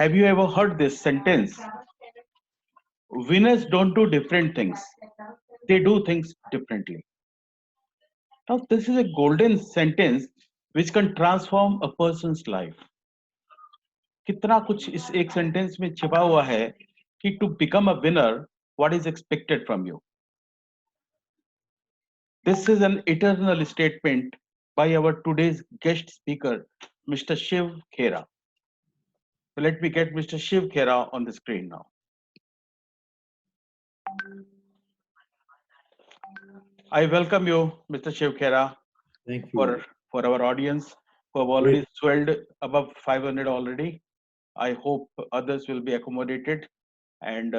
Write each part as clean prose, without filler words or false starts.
Have you ever heard this sentence? Winners don't do different things. They do things differently. Now, this is a golden sentence which can transform a person's life. कितना कुछ इस एक sentence में छिपा हुआ है कि to become a winner, what is expected from you? This is an eternal statement by our today's guest speaker, Mr. Shiv Khera. So let me get Mr. Shiv Khera on the screen now. I welcome you, Mr. Shiv Khera. Thank you. For our audience who have already swelled above 500 already. I hope others will be accommodated, and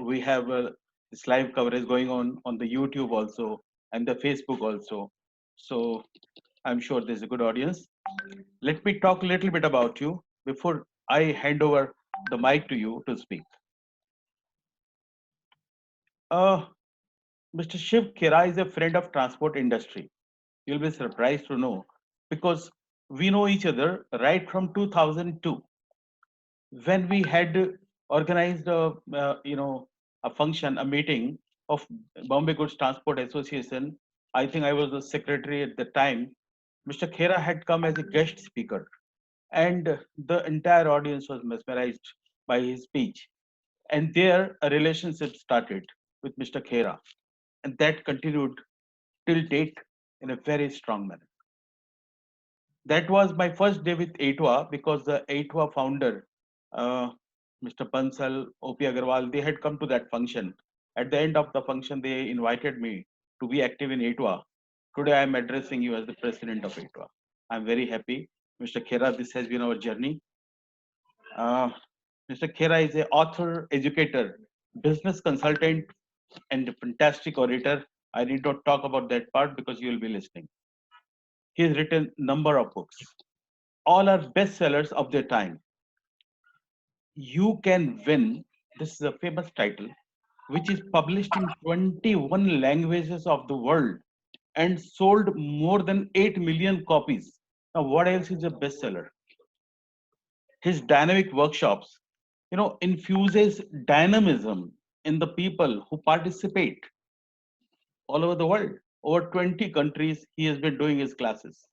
we have this live coverage going on the YouTube also and the Facebook also. So I'm sure there's a good audience. Let me talk a little bit about you before I hand over the mic to you to speak. Mr. Shiv Khera is a friend of transport industry. You'll be surprised to know because we know each other right from 2002 when we had organized a function, a meeting of Bombay Goods Transport Association. I think I was the secretary at the time. Mr. Khera had come as a guest speaker, and the entire audience was mesmerized by his speech. And there, a relationship started with Mr. Khera, and that continued till date in a very strong manner. That was my first day with AITWA because the AITWA founder, Mr. Bansal, O.P. Agarwal, they had come to that function. At the end of the function, they invited me to be active in AITWA. Today, I am addressing you as the president of AITWA. I'm very happy. Mr. Khera, this has been our journey. Mr. Khera is an author, educator, business consultant, and a fantastic orator. I need not talk about that part because you will be listening. He has written a number of books. All are bestsellers of their time. You Can Win, this is a famous title, which is published in 21 languages of the world and sold more than 8 million copies. Now, what else is a bestseller? His dynamic workshops, infuses dynamism in the people who participate all over the world. Over 20 countries, he has been doing his classes.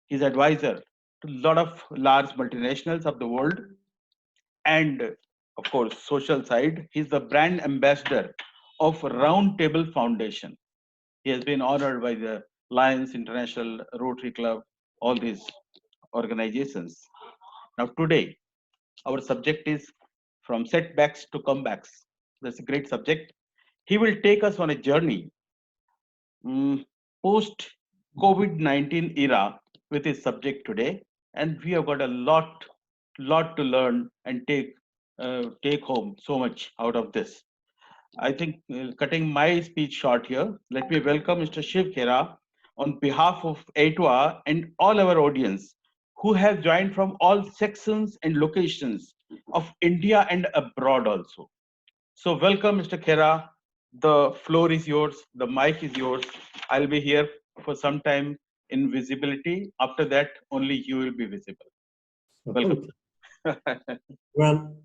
He's advisor to a lot of large multinationals of the world. And of course, social side, he's the brand ambassador of Roundtable Foundation. He has been honored by the Lions International, Rotary Club, all these organizations. Now today, our subject is from setbacks to comebacks. That's a great subject. He will take us on a journey post COVID-19 era with his subject today, and we have got a lot to learn and take home so much out of this. I think cutting my speech short here, let me welcome Mr. Shiv Khera on behalf of AITWA and all our audience who have joined from all sections and locations of India and abroad also. So welcome, Mr. Khera. The floor is yours. The mic is yours. I'll be here for some time in visibility. After that, only you will be visible. Welcome. Well,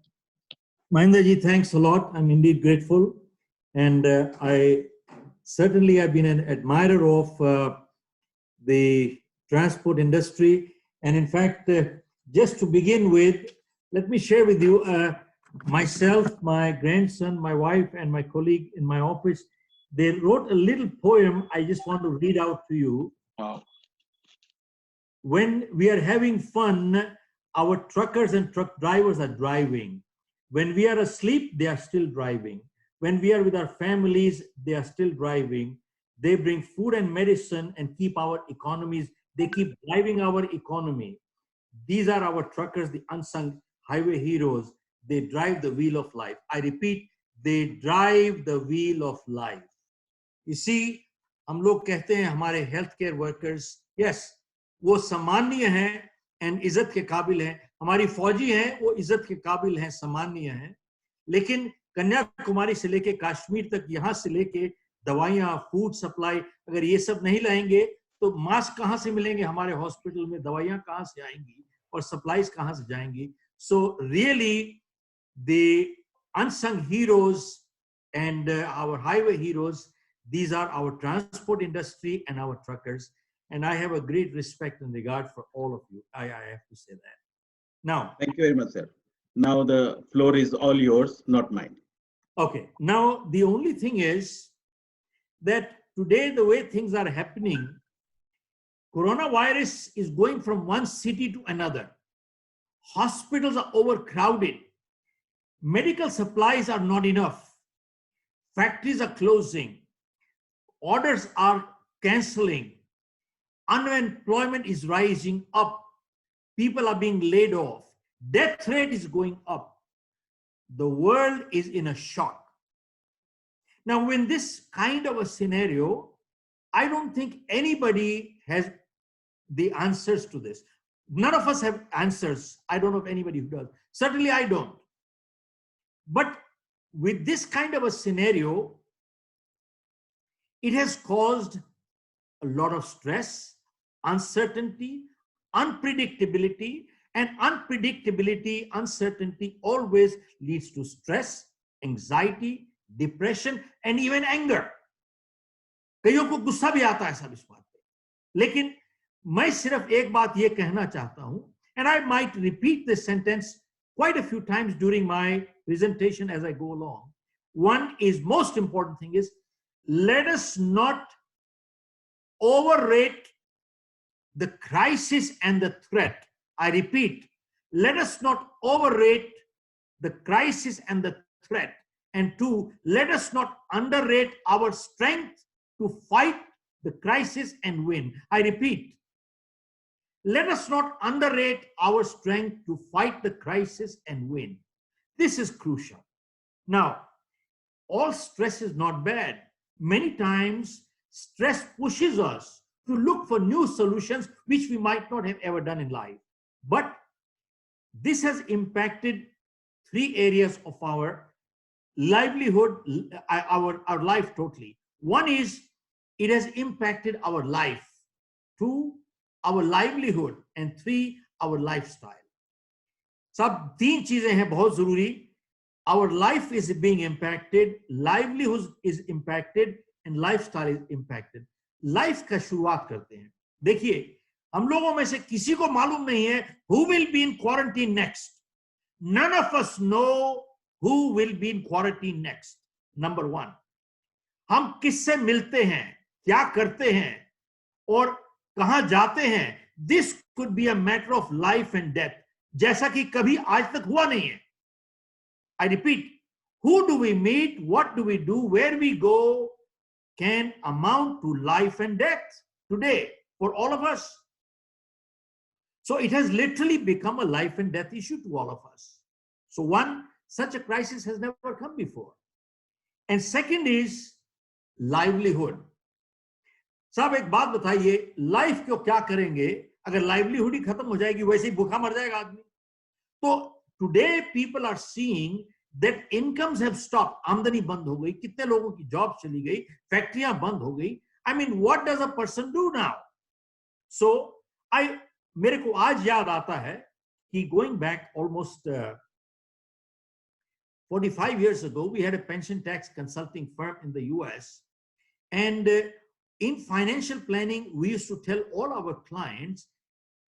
Mahinderji, thanks a lot. I'm indeed grateful. And I certainly have been an admirer of the transport industry. And in fact, just to begin with, let me share with you myself, my grandson, my wife, and my colleague in my office. They wrote a little poem I just want to read out to you. Wow. When we are having fun, our truckers and truck drivers are driving. When we are asleep, they are still driving. When we are with our families, they are still driving. They bring food and medicine and keep our economies. They keep driving our economy. These are our truckers, the unsung highway heroes. They drive the wheel of life. I repeat, they drive the wheel of life. You see, हम लोग कहते हैं हमारे health care workers, yes, वो सम्माननीय हैं and इज्जत के काबिल हैं. हमारी फौजी हैं, वो इज्जत के काबिल हैं, सम्माननीय हैं. लेकिन कन्याकुमारी से लेके कश्मीर तक, यहाँ से लेके दवाइयाँ, फूड सप्लाई, अगर ये सब नहीं लाएंगे तो मास्क कहाँ से मिलेंगे हमारे हॉस्पिटल में, दवाइयाँ कहाँ से आएंगी और सप्लाईज कहाँ से जाएंगी. So really, the unsung heroes and our highway heroes, these are our transport industry and our truckers. And I have a great respect and regard for all of you. I have to say that. Now, Thank you very much, sir. Now the floor is all yours, not mine. okay. Now, the only thing is that today, the way things are happening, coronavirus is going from one city to another. Hospitals are overcrowded. Medical supplies are not enough. Factories are closing. Orders are canceling. Unemployment is rising up. People are being laid off. Death rate is going up. The world is in a shock. Now, when this kind of a scenario, I don't think anybody has the answers to this. None of us have answers. I don't know if anybody who does. Certainly I don't. But with this kind of a scenario, it has caused a lot of stress, uncertainty, unpredictability, and unpredictability, uncertainty always leads to stress, anxiety, depression, and even anger. कईयों को गुस्सा भी आता है सब इस बात पे। लेकिन मैं सिर्फ एक बात ये कहना चाहता हूं, and I might repeat this sentence quite a few times during my presentation as I go along. One is most important thing is, let us not overrate the crisis and the threat. I repeat, let us not overrate the crisis and the threat. And two, let us not underrate our strength to fight the crisis and win. I repeat, let us not underrate our strength to fight the crisis and win. This is crucial. Now, all stress is not bad. Many times, stress pushes us to look for new solutions which we might not have ever done in life. But this has impacted three areas of our livelihood, our life totally. One is, it has impacted our life. Two, our livelihood. And three, our lifestyle. सब तीन चीजें हैं बहुत जरूरी. Our life is being impacted, livelihood is impacted, and lifestyle is impacted. Life का शुरुआत करते हैं. देखिए, हम लोगों में से किसी को मालूम नहीं है who will be in quarantine next. None of us know who will be in quarantine next. Number one, हम किससे मिलते हैं, क्या करते हैं, और कहां जाते हैं. This could be a matter of life and death, जैसा कि कभी आज तक हुआ नहीं है. I repeat, who do we meet, what do we do, where we go, can amount to life and death today for all of us. So it has literally become a life and death issue to all of us. So one, such a crisis has never come before. And second is livelihood. साहब एक बात बताइए, life को क्या करेंगे अगर livelihood ही खत्म हो जाएगी, वैसे ही भूखा मर जाएगा आदमी. तो today people are seeing that incomes have stopped. आमदनी बंद हो गई, कितने लोगों की जॉब चली गई, फैक्ट्रियां बंद हो गई. I mean, what does a person do now? So मेरे को आज याद आता है कि going back almost 45 years ago, we had a pension tax consulting firm in the US. And in financial planning, we used to tell all our clients,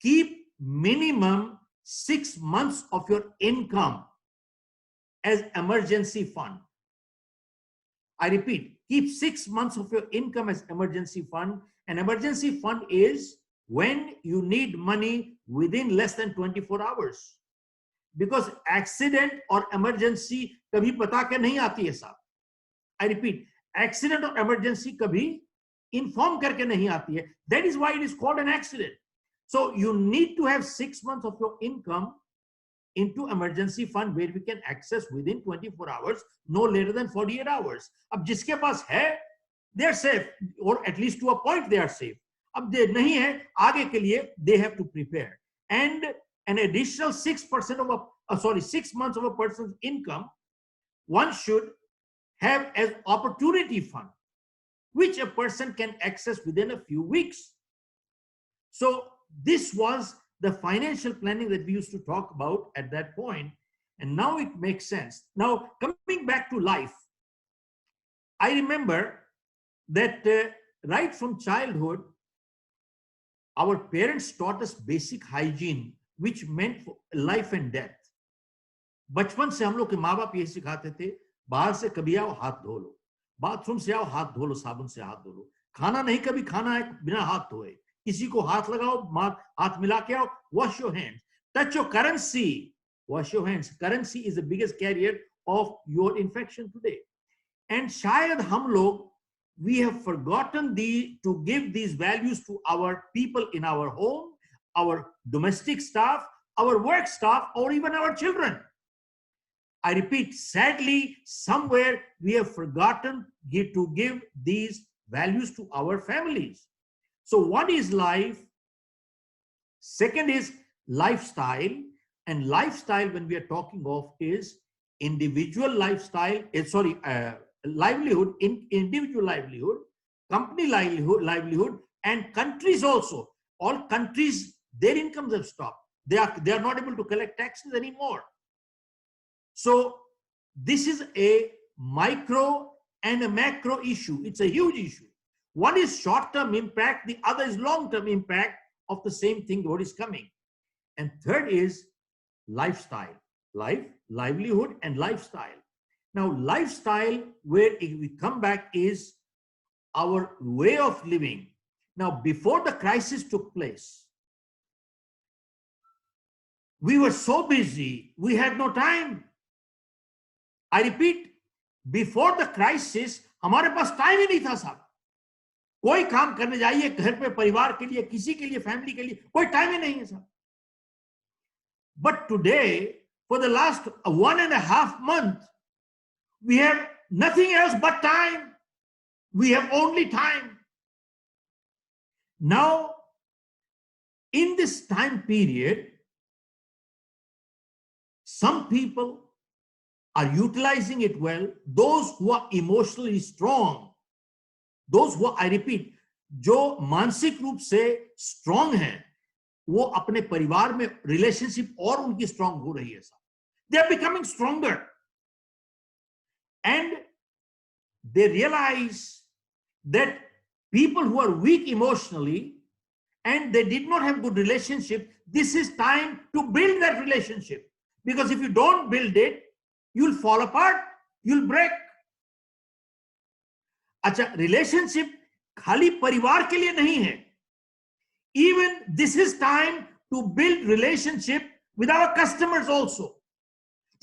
keep minimum 6 months of your income as emergency fund. I repeat, keep 6 months of your income as emergency fund. An emergency fund is when you need money within less than 24 hours. Because accident or emergency कभी पता के नहीं आती है साहब. I repeat, accident or emergency कभी inform करके नहीं आती है. That is why it is called an accident. So you need to have 6 months of your income into emergency fund where we can access within 24 hours, no later than 48 hours. अब जिसके पास है, they are safe, or at least to a point they are safe. अब दे नहीं है, आगे के लिए they have to prepare. And an additional 6% of 6 months of a person's income, one should have as opportunity fund, which a person can access within a few weeks. So this was the financial planning that we used to talk about at that point, and now it makes sense. Now, coming back to life, I remember that right from childhood, our parents taught us basic hygiene, which meant life and death. बचपन से हम लोग के माँ बाप यही सिखाते थे, बाहर से कभी आओ हाथ धो लो, बाथरूम से आओ हाथ धो लो, साबुन से हाथ धो लो, खाना नहीं कभी खाना है बिना हाथ धोए, किसी को हाथ लगाओ, हाथ मिला के आओ, wash your hands, touch your currency, wash your hands. Currency is the biggest carrier of your infection today. And शायद हम लोग, we have forgotten to give these values to our people in our home, our domestic staff, our work staff, or even our children. I repeat, sadly, somewhere we have forgotten to give these values to our families. So one is life. Second is lifestyle. And lifestyle, when we are talking of, is individual lifestyle, livelihood, individual livelihood, company livelihood, and countries also. All countries, their incomes have stopped. They are not able to collect taxes anymore. So this is a micro and a macro issue. It's a huge issue. One is short-term impact, the other is long-term impact of the same thing, what is coming. And third is lifestyle, livelihood and lifestyle. Now, lifestyle, where we come back, is our way of living. Now, before the crisis took place, we were so busy, we had no time. I repeat, before the crisis, हमारे पास time ही नहीं था साहब. कोई काम करने जाइए घर पे, परिवार के लिए, किसी के लिए, फैमिली के लिए, कोई टाइम ही नहीं है साहब. But today, for the last 1.5 months, we have nothing else but time. We have only time. Now, in this time period, some people are utilizing it well. Those who are emotionally strong, those who are, I repeat, जो मानसिक रूप से strong हैं, वो अपने परिवार में relationship और उनकी strong हो रही है साहब. They are becoming stronger. And they realize that people who are weak emotionally and they did not have good relationship, this is time to build that relationship. Because if you don't build it, you'll fall apart, you'll break. अच्छा, relationship खाली परिवार के लिए नहीं है. Even this is time to build relationship with our customers also.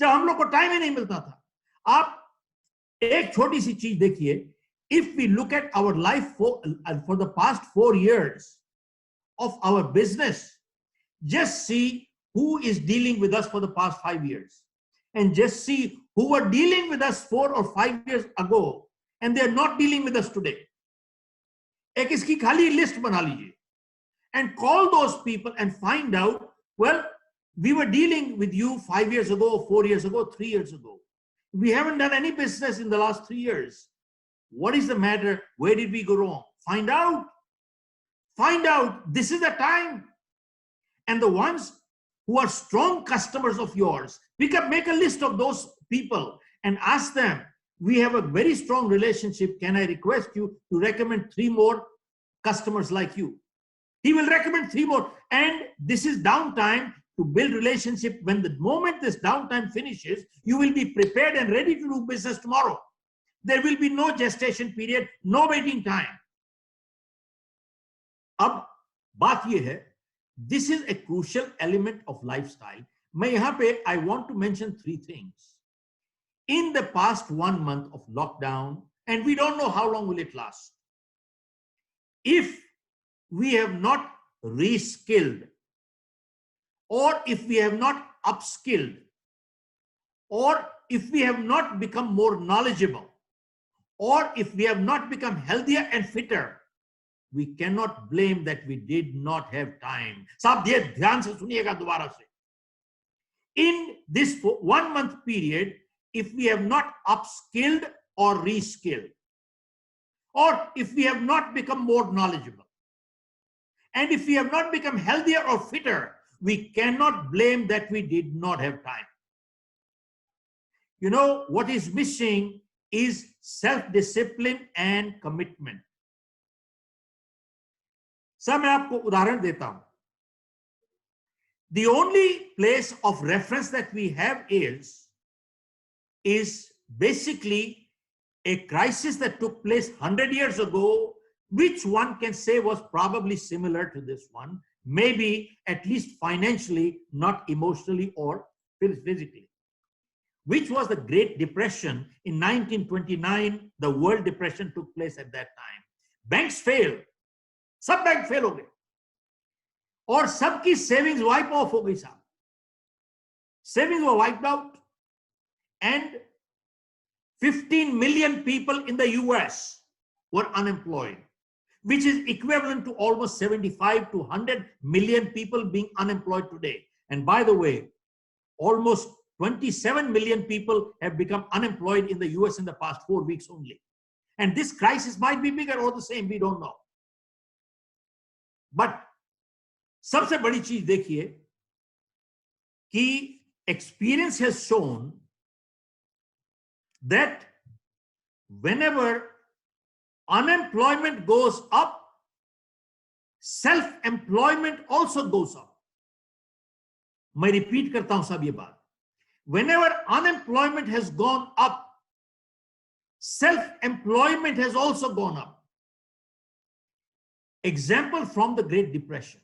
जब हम लोग को टाइम ही नहीं मिलता था. आप एक छोटी सी चीज देखिए. If we look at our life for the past 4 years of our business, just see who is dealing with us for the past 5 years. And just see who were dealing with us 4 or 5 years ago, and they are not dealing with us today. एक इसकी खाली list बना लीजिए and call those people and find out, well, we were dealing with you 5 years ago, 4 years ago, 3 years ago. We haven't done any business in the last 3 years. What is the matter? Where did we go wrong? Find out. Find out. This is the time. And the ones who are strong customers of yours, make a list of those people and ask them, we have a very strong relationship. Can I request you to recommend 3 more customers like you? He will recommend 3 more. And this is downtime to build relationship. When the moment this downtime finishes, you will be prepared and ready to do business tomorrow. There will be no gestation period, no waiting time. अब बात ये है, this is a crucial element of lifestyle. मैं यहाँ पे I want to mention 3 things. In the past 1 month of lockdown, and we don't know how long will it last, if we have not reskilled, or if we have not upskilled, or if we have not become more knowledgeable, or if we have not become healthier and fitter, we cannot blame that we did not have time. साहब ये ध्यान से सुनिएगा दोबारा से. In this 1 month period, if we have not upskilled or reskilled, or if we have not become more knowledgeable, and if we have not become healthier or fitter, we cannot blame that we did not have time. You know, what is missing is self-discipline and commitment. Sir मैं आपको उदाहरण देता हूं. The only place of reference that we have is basically a crisis that took place 100 years ago, which one can say was probably similar to this one, maybe at least financially, not emotionally or physically, which was the Great Depression. In 1929, the World Depression took place at that time. Banks failed. सब bank fail हो गए और सबकी savings wipe off हो गई साहब. Savings were wiped out and 15 million people in the US were unemployed, which is equivalent to almost 75 to 100 million people being unemployed today. And by the way, almost 27 million people have become unemployed in the US in the past 4 weeks only. And this crisis might be bigger or the same, we don't know. But सबसे बड़ी चीज देखिए कि experience has shown that whenever unemployment goes up, self-employment also goes up. मैं repeat करता हूं सब ये बात. Whenever unemployment has gone up, self-employment has also gone up. Example from the Great Depression.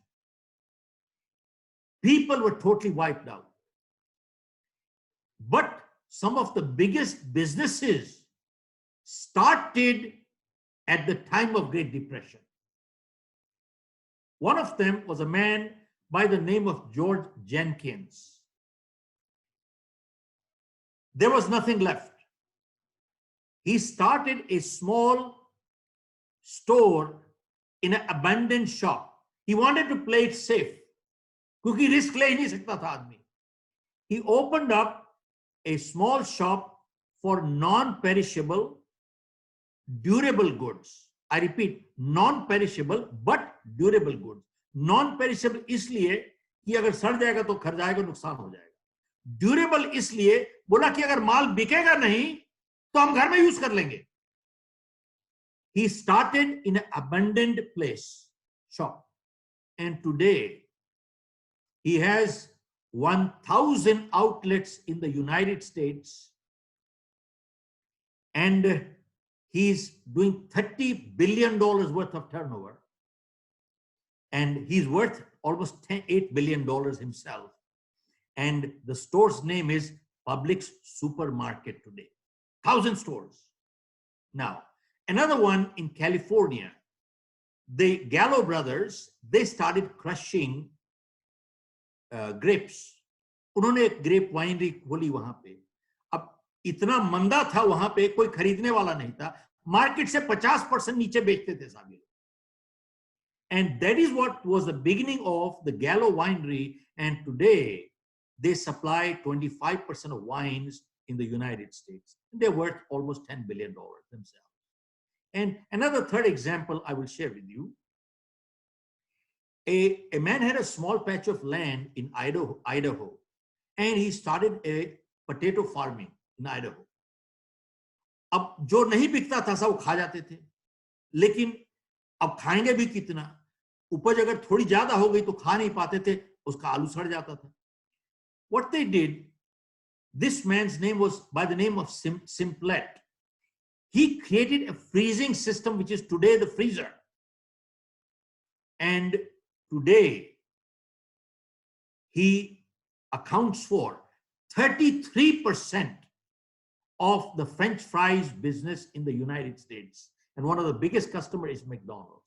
People were totally wiped out. But some of the biggest businesses started at the time of Great Depression. One of them was a man by the name of George Jenkins. There was nothing left. He started a small store in an abandoned shop. He wanted to play it safe. क्योंकि risk ले ही नहीं सकता था आदमी. He opened up a small shop for non-perishable, durable goods. I repeat, non-perishable but durable goods. Non-perishable इसलिए कि अगर सड़ जाएगा तो खर जाएगा, नुकसान हो जाएगा. Durable इसलिए बोला कि अगर माल बिकेगा नहीं तो हम घर में यूज कर लेंगे. He started in an abandoned place, shop, and today he has 1,000 outlets in the United States, and he's doing $30 billion worth of turnover, and he's worth almost $8 billion himself. And the store's name is Publix Supermarket today. 1,000 stores. Now, another one in California, the Gallo brothers, they started crushing grapes. उन्होंने एक grep winery खोली वहां पे. अब इतना मंदा था वहां पे, कोई खरीदने वाला नहीं था. मार्केट से 50% नीचे बेचते थे साहब ये. And that is what was the beginning of the Gallo winery. And today they supply 25% of wines in the United States. They're worth almost $10 billion themselves. And another third example I will share with you. A man had a small patch of land in Idaho, and he started a potato farming in Idaho. अब जो नहीं बिकता था सब खा जाते थे, लेकिन अब खाएंगे भी कितना? उपज अगर थोड़ी ज्यादा हो गई तो खा नहीं पाते थे, उसका आलू सड़ जाता था. What they did, this man's name was by the name of Simplet. He created a freezing system, which is today the freezer. And today, he accounts for 33% of the French fries business in the United States. And one of the biggest customers is McDonald's.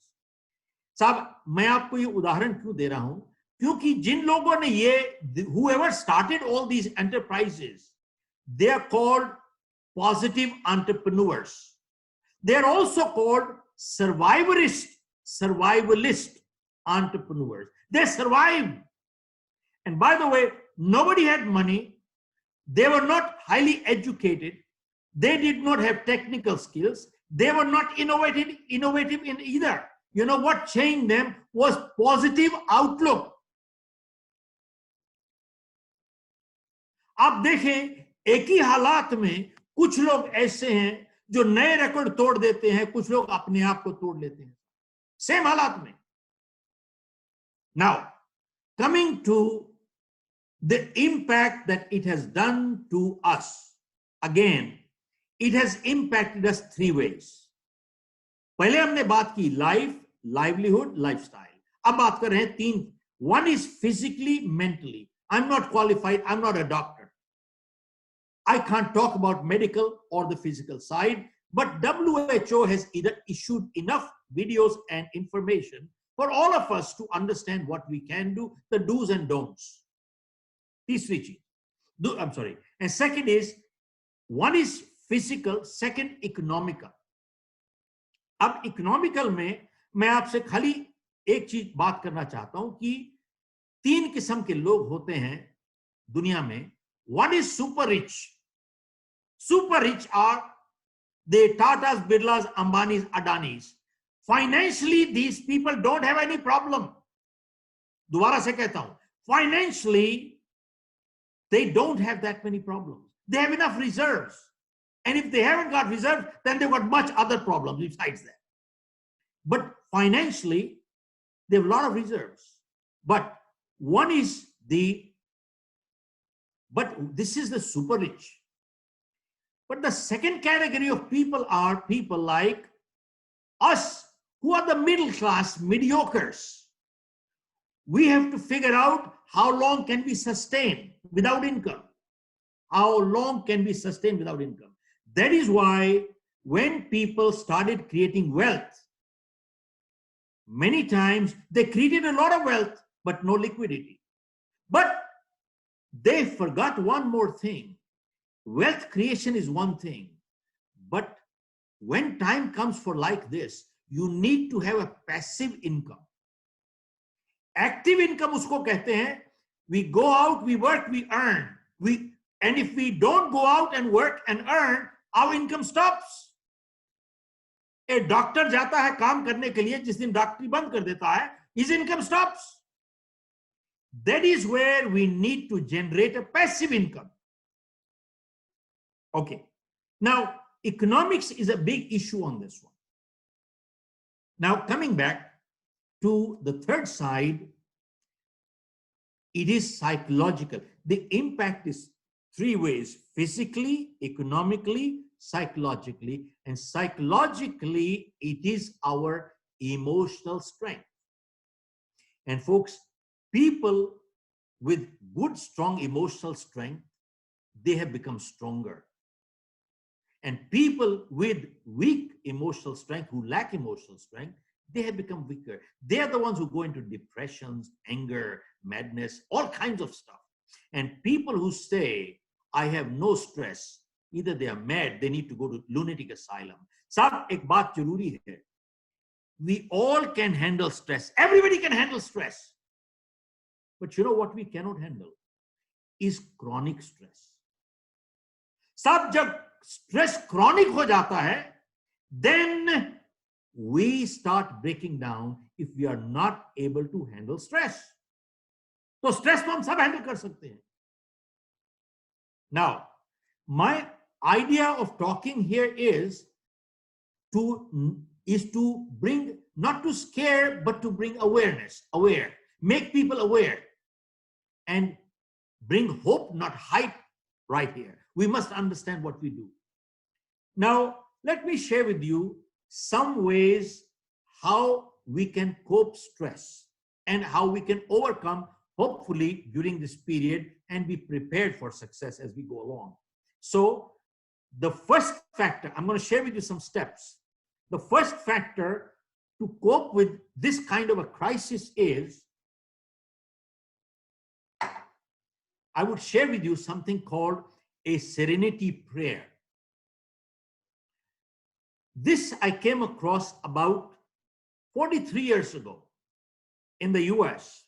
साहब, मैं आपको ये उदाहरण क्यों दे रहा हूं? क्योंकि जिन लोगों ने ये, whoever started all these enterprises, they are called positive entrepreneurs. They are also called survivalist entrepreneurs. They survived. And by the way, nobody had money. They were not highly educated. They did not have technical skills. They were not innovative in either. You know what changed them was positive outlook. आप देखें एक ही हालात में कुछ लोग ऐसे हैं जो नए रिकॉर्ड तोड़ देते हैं, कुछ लोग अपने आप को तोड़ लेते हैं, सेम हालात में. Now coming to the impact that it has done to us. Again, it has impacted us three ways. पहले हमने बात की लाइफ, लाइवलीहुड, लाइफस्टाइल. अब बात कर रहे हैं तीन. One is physically, mentally. I'm not qualified, I'm not a doctor. I can't talk about medical or the physical side, but WHO has either issued enough videos and information for all of us to understand what we can do, the do's and don'ts. तीसरी चीज, I'm sorry, and second is, one is physical, second economical. अब economical में मैं आपसे खाली एक चीज बात करना चाहता हूं कि तीन किस्म के लोग होते हैं दुनिया में. One is super rich. Super rich are the Tatas, Birlas, Ambanis, Adanis. Financially, these people don't have any problem. दोबारा से कहता हूं, financially they don't have that many problems. They have enough reserves. And if they haven't got reserves, then they've got much other problems besides that. But financially, they have a lot of reserves. But this is the super rich. But the second category of people are people like us, who are the middle class, mediocres. We have to figure out how long can we sustain without income. How long can we sustain without income? That is why when people started creating wealth, many times they created a lot of wealth, but no liquidity. But they forgot one more thing. Wealth creation is one thing, but when time comes for like this, you need to have a passive income. Active income usko kehte hain. We go out, we work, we earn. And if we don't go out and work and earn, our income stops. A doctor जाता है काम करने के लिए, जिस दिन डॉक्टरी बंद कर देता है, his income stops. That is where we need to generate a passive income. Okay. Now, economics is a big issue on this one. Now, coming back to the third side, it is psychological. The impact is three ways: physically, economically, psychologically. And psychologically, it is our emotional strength. And folks, people with good, strong emotional strength, they have become stronger. And people with weak emotional strength, who lack emotional strength, they have become weaker. They are the ones who go into depressions, anger, madness, all kinds of stuff. And people who say, I have no stress, either they are mad, they need to go to lunatic asylum. Sab, ek baat zaruri hai. We all can handle stress. Everybody can handle stress. But you know what we cannot handle is chronic stress. Sab, jab stress chronic ho jata hai, then we start breaking down if we are not able to handle stress. So stress to hum sab handle kar sakte hain. Now, my idea of talking here is to bring, not to scare, but to bring awareness, make people aware, and bring hope, not hype right here. We must understand what we do. Now, let me share with you some ways how we can cope stress and how we can overcome, hopefully, during this period, and be prepared for success as we go along. So the first factor, I'm going to share with you some steps. The first factor to cope with this kind of a crisis is, I would share with you something called a Serenity Prayer. This I came across about 43 years ago in the US.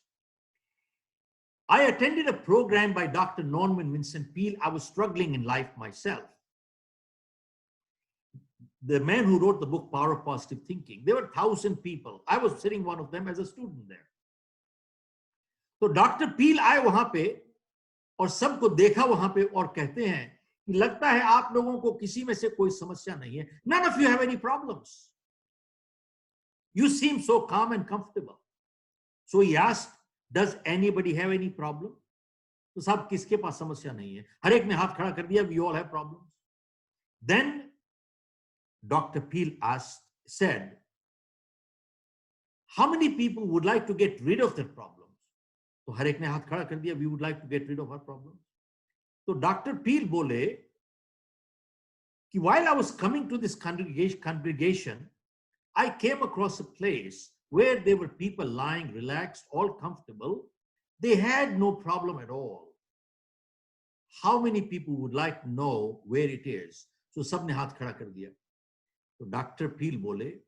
I attended a program by Dr. Norman Vincent Peale. I was struggling in life myself. The man who wrote the book, Power of Positive Thinking. There were 1,000 people. I was sitting one of them as a student there. So Dr. Peale आए वहां पे और सबको देखा वहां पे और कहते हैं कि लगता है आप लोगों को किसी में से कोई समस्या नहीं है. None of you have any problems. You seem so calm and comfortable. So he asked, does anybody have any problem? तो साहब किसके पास समस्या नहीं है? हर एक ने हाथ खड़ा कर दिया. We all have problems. Then Dr. Peel said, how many people would like to get rid of their problems? तो हर एक ने हाथ खड़ा कर दिया. We would like to get rid of our problems. तो Dr. Peel बोले कि while I was coming to this congregation, I came across a place where there were people lying relaxed, all comfortable. They had no problem at all. How many people would like to know where it is? So सबने हाथ खड़ा कर दिया. तो Dr. Peel बोले,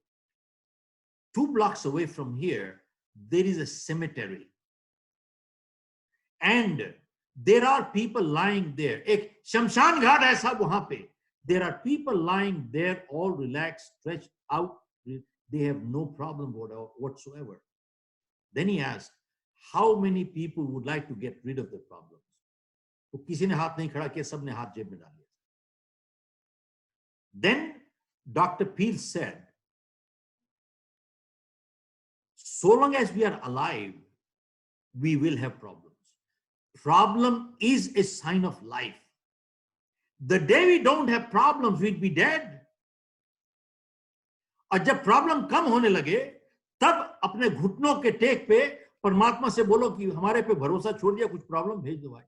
2 blocks away from here, there is a cemetery. And there are people lying there. एक शमशान घाट है साहब वहां पे. There are people lying there, all relaxed, stretched out. They have no problem whatsoever. Then he asked, how many people would like to get rid of the problems? तो किसी ने हाथ नहीं खड़ा किया, सबने हाथ जेब में डाल लिया. Then Dr. Peel said, so long as we are alive, we will have problems. Problem is a sign of life. The day we don't have problems, we'd be dead. और जब प्रॉब्लम कम होने लगे, तब अपने घुटनों के टेक पे परमात्मा से बोलो कि हमारे पे भरोसा छोड़ दिया, कुछ प्रॉब्लम भेज दो भाई.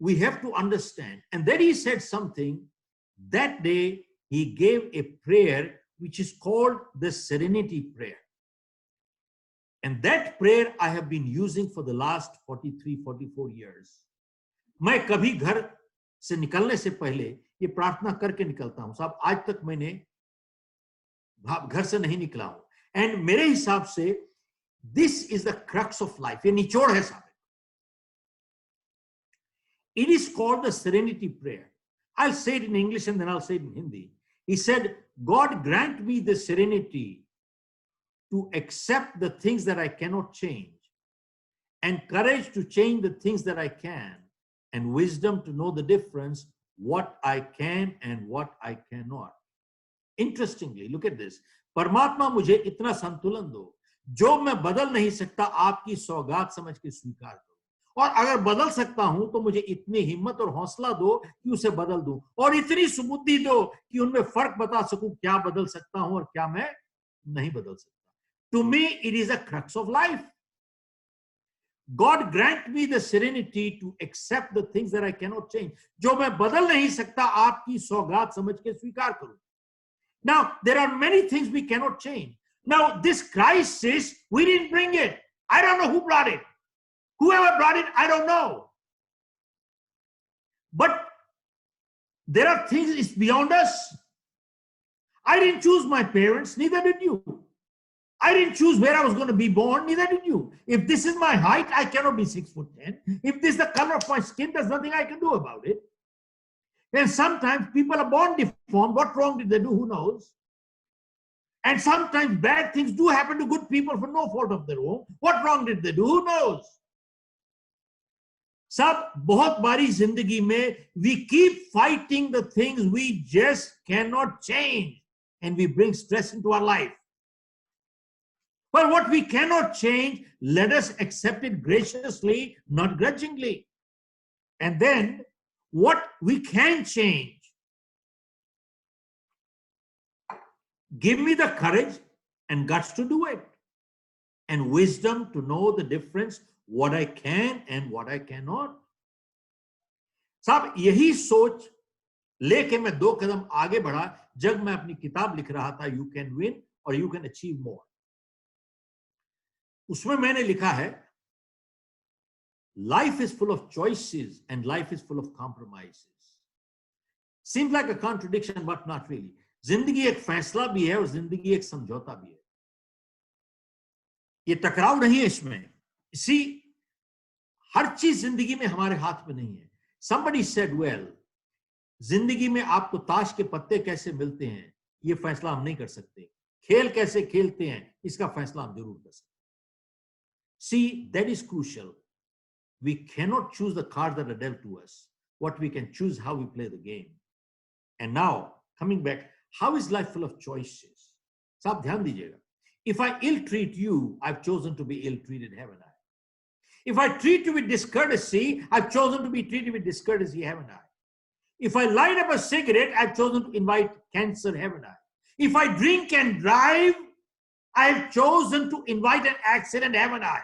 We have to understand. And then he said something. That day he gave a prayer which is called the Serenity Prayer. And that prayer I have been using for the last 43-44 years. मैं कभी घर से निकलने से पहले ये प्रार्थना करके निकलता हूं. साहब आज तक मैंने घर से नहीं निकला हूं. एंड मेरे हिसाब से this is the crux of life. ये निचोड़ है साहब. It is called the Serenity Prayer. I'll say it in English and then I'll say it in Hindi. He said, God grant me the serenity to accept the things that I cannot change, and courage to change the things that I can, and wisdom to know the difference, what I can and what I cannot. Interestingly, look at this. परमात्मा मुझे इतना संतुलन दो, जो मैं बदल नहीं सकता आपकी सौगात समझ के स्वीकार करूं. और अगर बदल सकता हूं तो मुझे इतनी हिम्मत और हौसला दो कि उसे बदल दूं, और इतनी सुबुद्धि दो कि उनमें फर्क बता सकूं, क्या बदल सकता हूं और क्या मैं नहीं बदल सकता. To me, it is a crux of life. God grant me the serenity to accept the things that I cannot change. जो मैं बदल नहीं सकता आपकी सौगात समझ के स्वीकार करूं. Now, there are many things we cannot change. Now, this crisis, we didn't bring it. I don't know who brought it. Whoever brought it, I don't know. But there are things, it's beyond us. I didn't choose my parents, neither did you. I didn't choose where I was going to be born, neither did you. If this is my height, I cannot be 6'10". If this is the color of my skin, there's nothing I can do about it. And sometimes people are born deformed. What wrong did they do? Who knows? And sometimes bad things do happen to good people for no fault of their own. What wrong did they do? Who knows? सब बहुत बारी जिंदगी में we keep fighting the things we just cannot change, and we bring stress into our life. But what we cannot change, let us accept it graciously, not grudgingly. And then what we can change, give me the courage and guts to do it, and wisdom to know the difference, what I can and what I cannot. साहब यही सोच लेके मैं 2 कदम आगे बढ़ा जब मैं अपनी किताब लिख रहा था, You Can Win और You Can Achieve More. उसमें मैंने लिखा है, life is full of choices and life is full of compromises. Seems like a contradiction, but not really. जिंदगी एक फैसला भी है और जिंदगी एक समझौता भी है. ये टकराव नहीं है इसमें. See, हर चीज जिंदगी में हमारे हाथ में नहीं है. Somebody said, well, जिंदगी में आपको ताश के पत्ते कैसे मिलते हैं, ये फैसला हम नहीं कर सकते. खेल कैसे खेलते हैं, इसका फैसला हम जरूर कर सकते. See, that is crucial. We cannot choose the cards that are dealt to us. What we can choose how we play the game. And now, coming back, how is life full of choices? Sab dhyan dijiyega. If I ill-treat you, I've chosen to be ill-treated, haven't I? If I treat you with discourtesy, I've chosen to be treated with discourtesy, haven't I? If I light up a cigarette, I've chosen to invite cancer, haven't I? If I drink and drive, I've chosen to invite an accident, haven't I?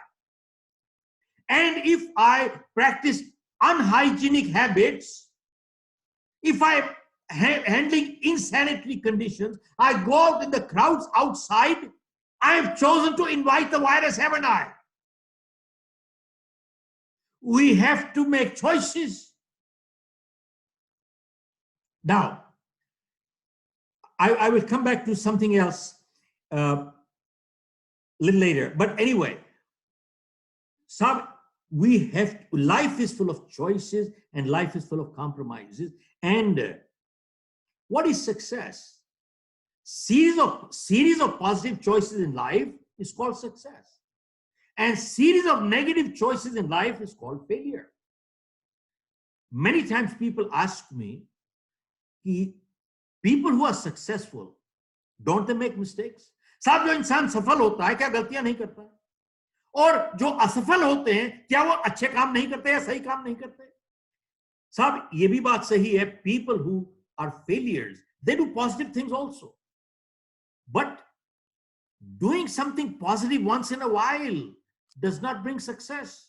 And if I practice unhygienic habits, if I'm handling insanitary conditions, I go out in the crowds outside, I've chosen to invite the virus, haven't I? We have to make choices. Now, I will come back to something else a little later. But anyway, life is full of choices and life is full of compromises. And what is success? Series of positive choices in life is called success. And series of negative choices in life is called failure. Many times people ask me, people who are successful, don't they make mistakes? साहब जो इंसान सफल होता है क्या गलतियां नहीं करता? और जो असफल होते हैं क्या वो अच्छे काम नहीं करते या सही काम नहीं करते? साहब ये भी बात सही है, people who are failures, they do positive things also. But doing something positive once in a while does not bring success.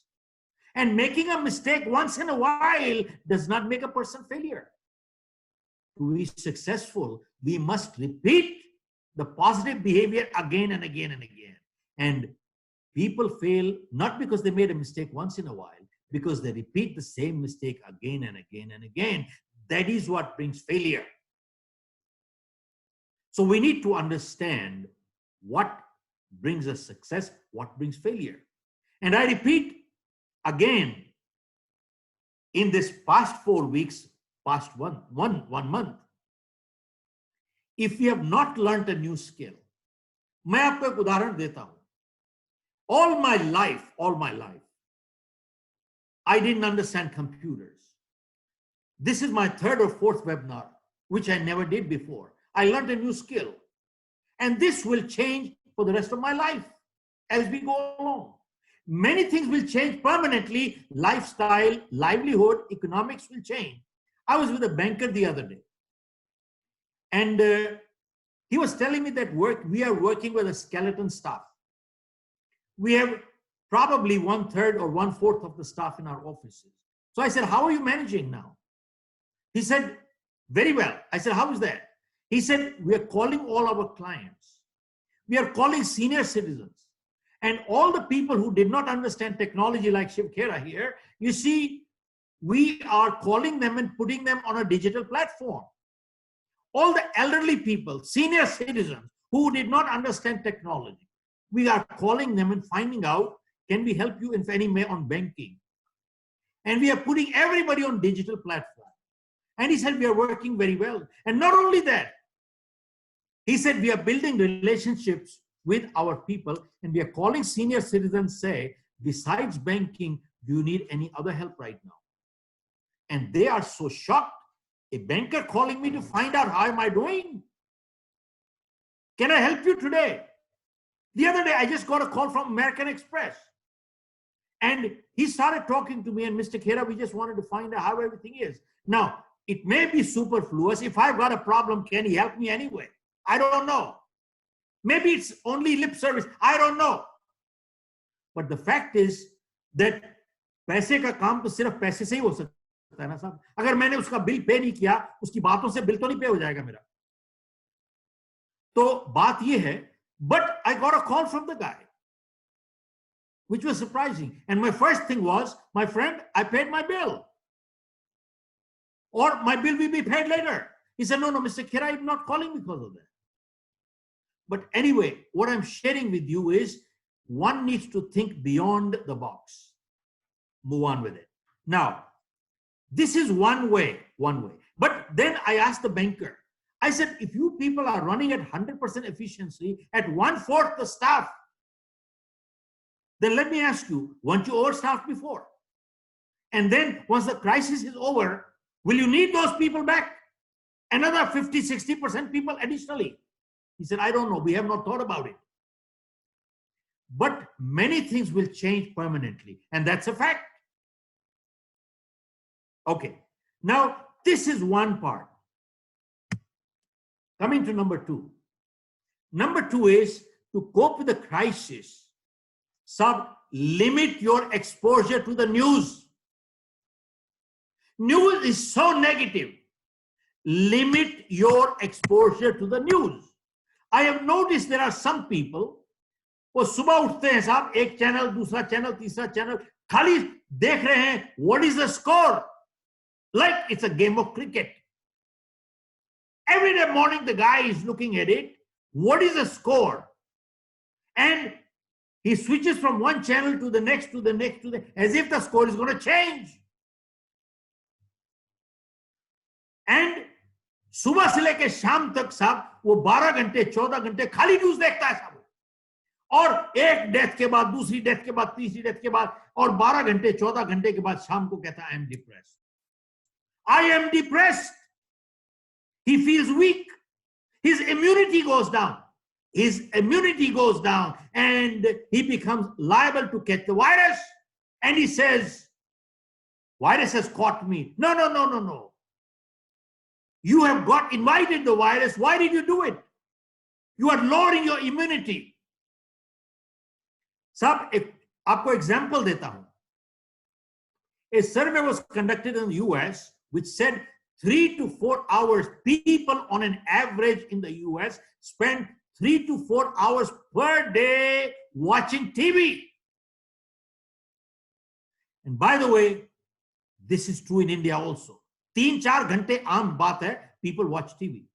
And making a mistake once in a while does not make a person failure. To be successful, we must repeat the positive behavior again and again and again. And people fail not because they made a mistake once in a while, because they repeat the same mistake again and again and again. That is what brings failure. So we need to understand what brings us success, what brings failure. And I repeat again, in this past 4 weeks, past one month, if you have not learned a new skill, मैं आपको एक उदाहरण देता हूं. All my life, I didn't understand computers. This is my 3rd or 4th webinar, which I never did before. I learned a new skill. And this will change for the rest of my life as we go along. Many things will change permanently. Lifestyle, livelihood, economics will change. I was with a banker the other day. And he was telling me that we are working with a skeleton staff. We have probably 1/3 or 1/4 of the staff in our offices. So I said, how are you managing now? He said, very well. I said, how is that? He said, we are calling all our clients. We are calling senior citizens. And all the people who did not understand technology like Shiv Khera here, you see, we are calling them and putting them on a digital platform. All the elderly people, senior citizens who did not understand technology, we are calling them and finding out, can we help you in any way on banking? And we are putting everybody on digital platform. And he said, we are working very well. And not only that, he said, we are building relationships with our people and we are calling senior citizens, say, besides banking, do you need any other help right now? And they are so shocked. A banker calling me to find out how am I doing? Can I help you today? The other day, I just got a call from American Express. And he started talking to me and Mr. Khera, we just wanted to find out how everything is. Now, it may be superfluous. If I've got a problem, can he help me anyway? I don't know. Maybe it's only lip service. I don't know. But the fact is that पैसे का काम तो सिर्फ पैसे से ही हो सकता है ना साहब. अगर मैंने उसका बिल पे नहीं किया, उसकी बातों से बिल तो नहीं पे हो जाएगा मेरा. तो बात ये है, but I got a call from the guy, which was surprising. And my first thing was, my friend, I paid my bill. Or my bill will be paid later. He said, no, Mr. Khera, I'm not calling because of that. But anyway, what I'm sharing with you is one needs to think beyond the box. Move on with it. Now, this is one way. But then I asked the banker, I said, if you people are running at 100% efficiency at 1/4 the staff, then let me ask you, weren't you overstaffed before? And then once the crisis is over, will you need those people back? Another 50, 60% people additionally. He said, I don't know. We have not thought about it. But many things will change permanently. And that's a fact. Okay. Now, this is one part. Coming to number two. Number two is to cope with the crisis. Limit your exposure to the news. News is so negative. Limit your exposure to the news. I have noticed there are some people वो सुबह उठते हैं साहब एक channel दूसरा channel तीसरा channel खाली देख रहे हैं what is the score like it's a game of cricket. Every day morning the guy is looking at it, what is the score, and he switches from one channel to the next to the next to the as if the score is going to change. And सुबह से लेकर शाम तक साहब वो 12 घंटे 14 घंटे खाली न्यूज देखता है साहब, और एक डेथ के बाद दूसरी डेथ के बाद तीसरी डेथ के बाद और 12 घंटे 14 घंटे के बाद शाम को कहता है I am depressed. He feels weak. His immunity goes down. His immunity goes down and he becomes liable to catch the virus. And he says, virus has caught me. No, no, no, no, no. You have got invited the virus. Why did you do it? You are lowering your immunity. Sab, aapko example deta hu. A survey was conducted in the US which said 3 to 4 hours, people on an average in the US spend 3 to 4 hours per day watching TV. And by the way, this is true in India also. 3-4 घंटे आम बात है, people watch TV.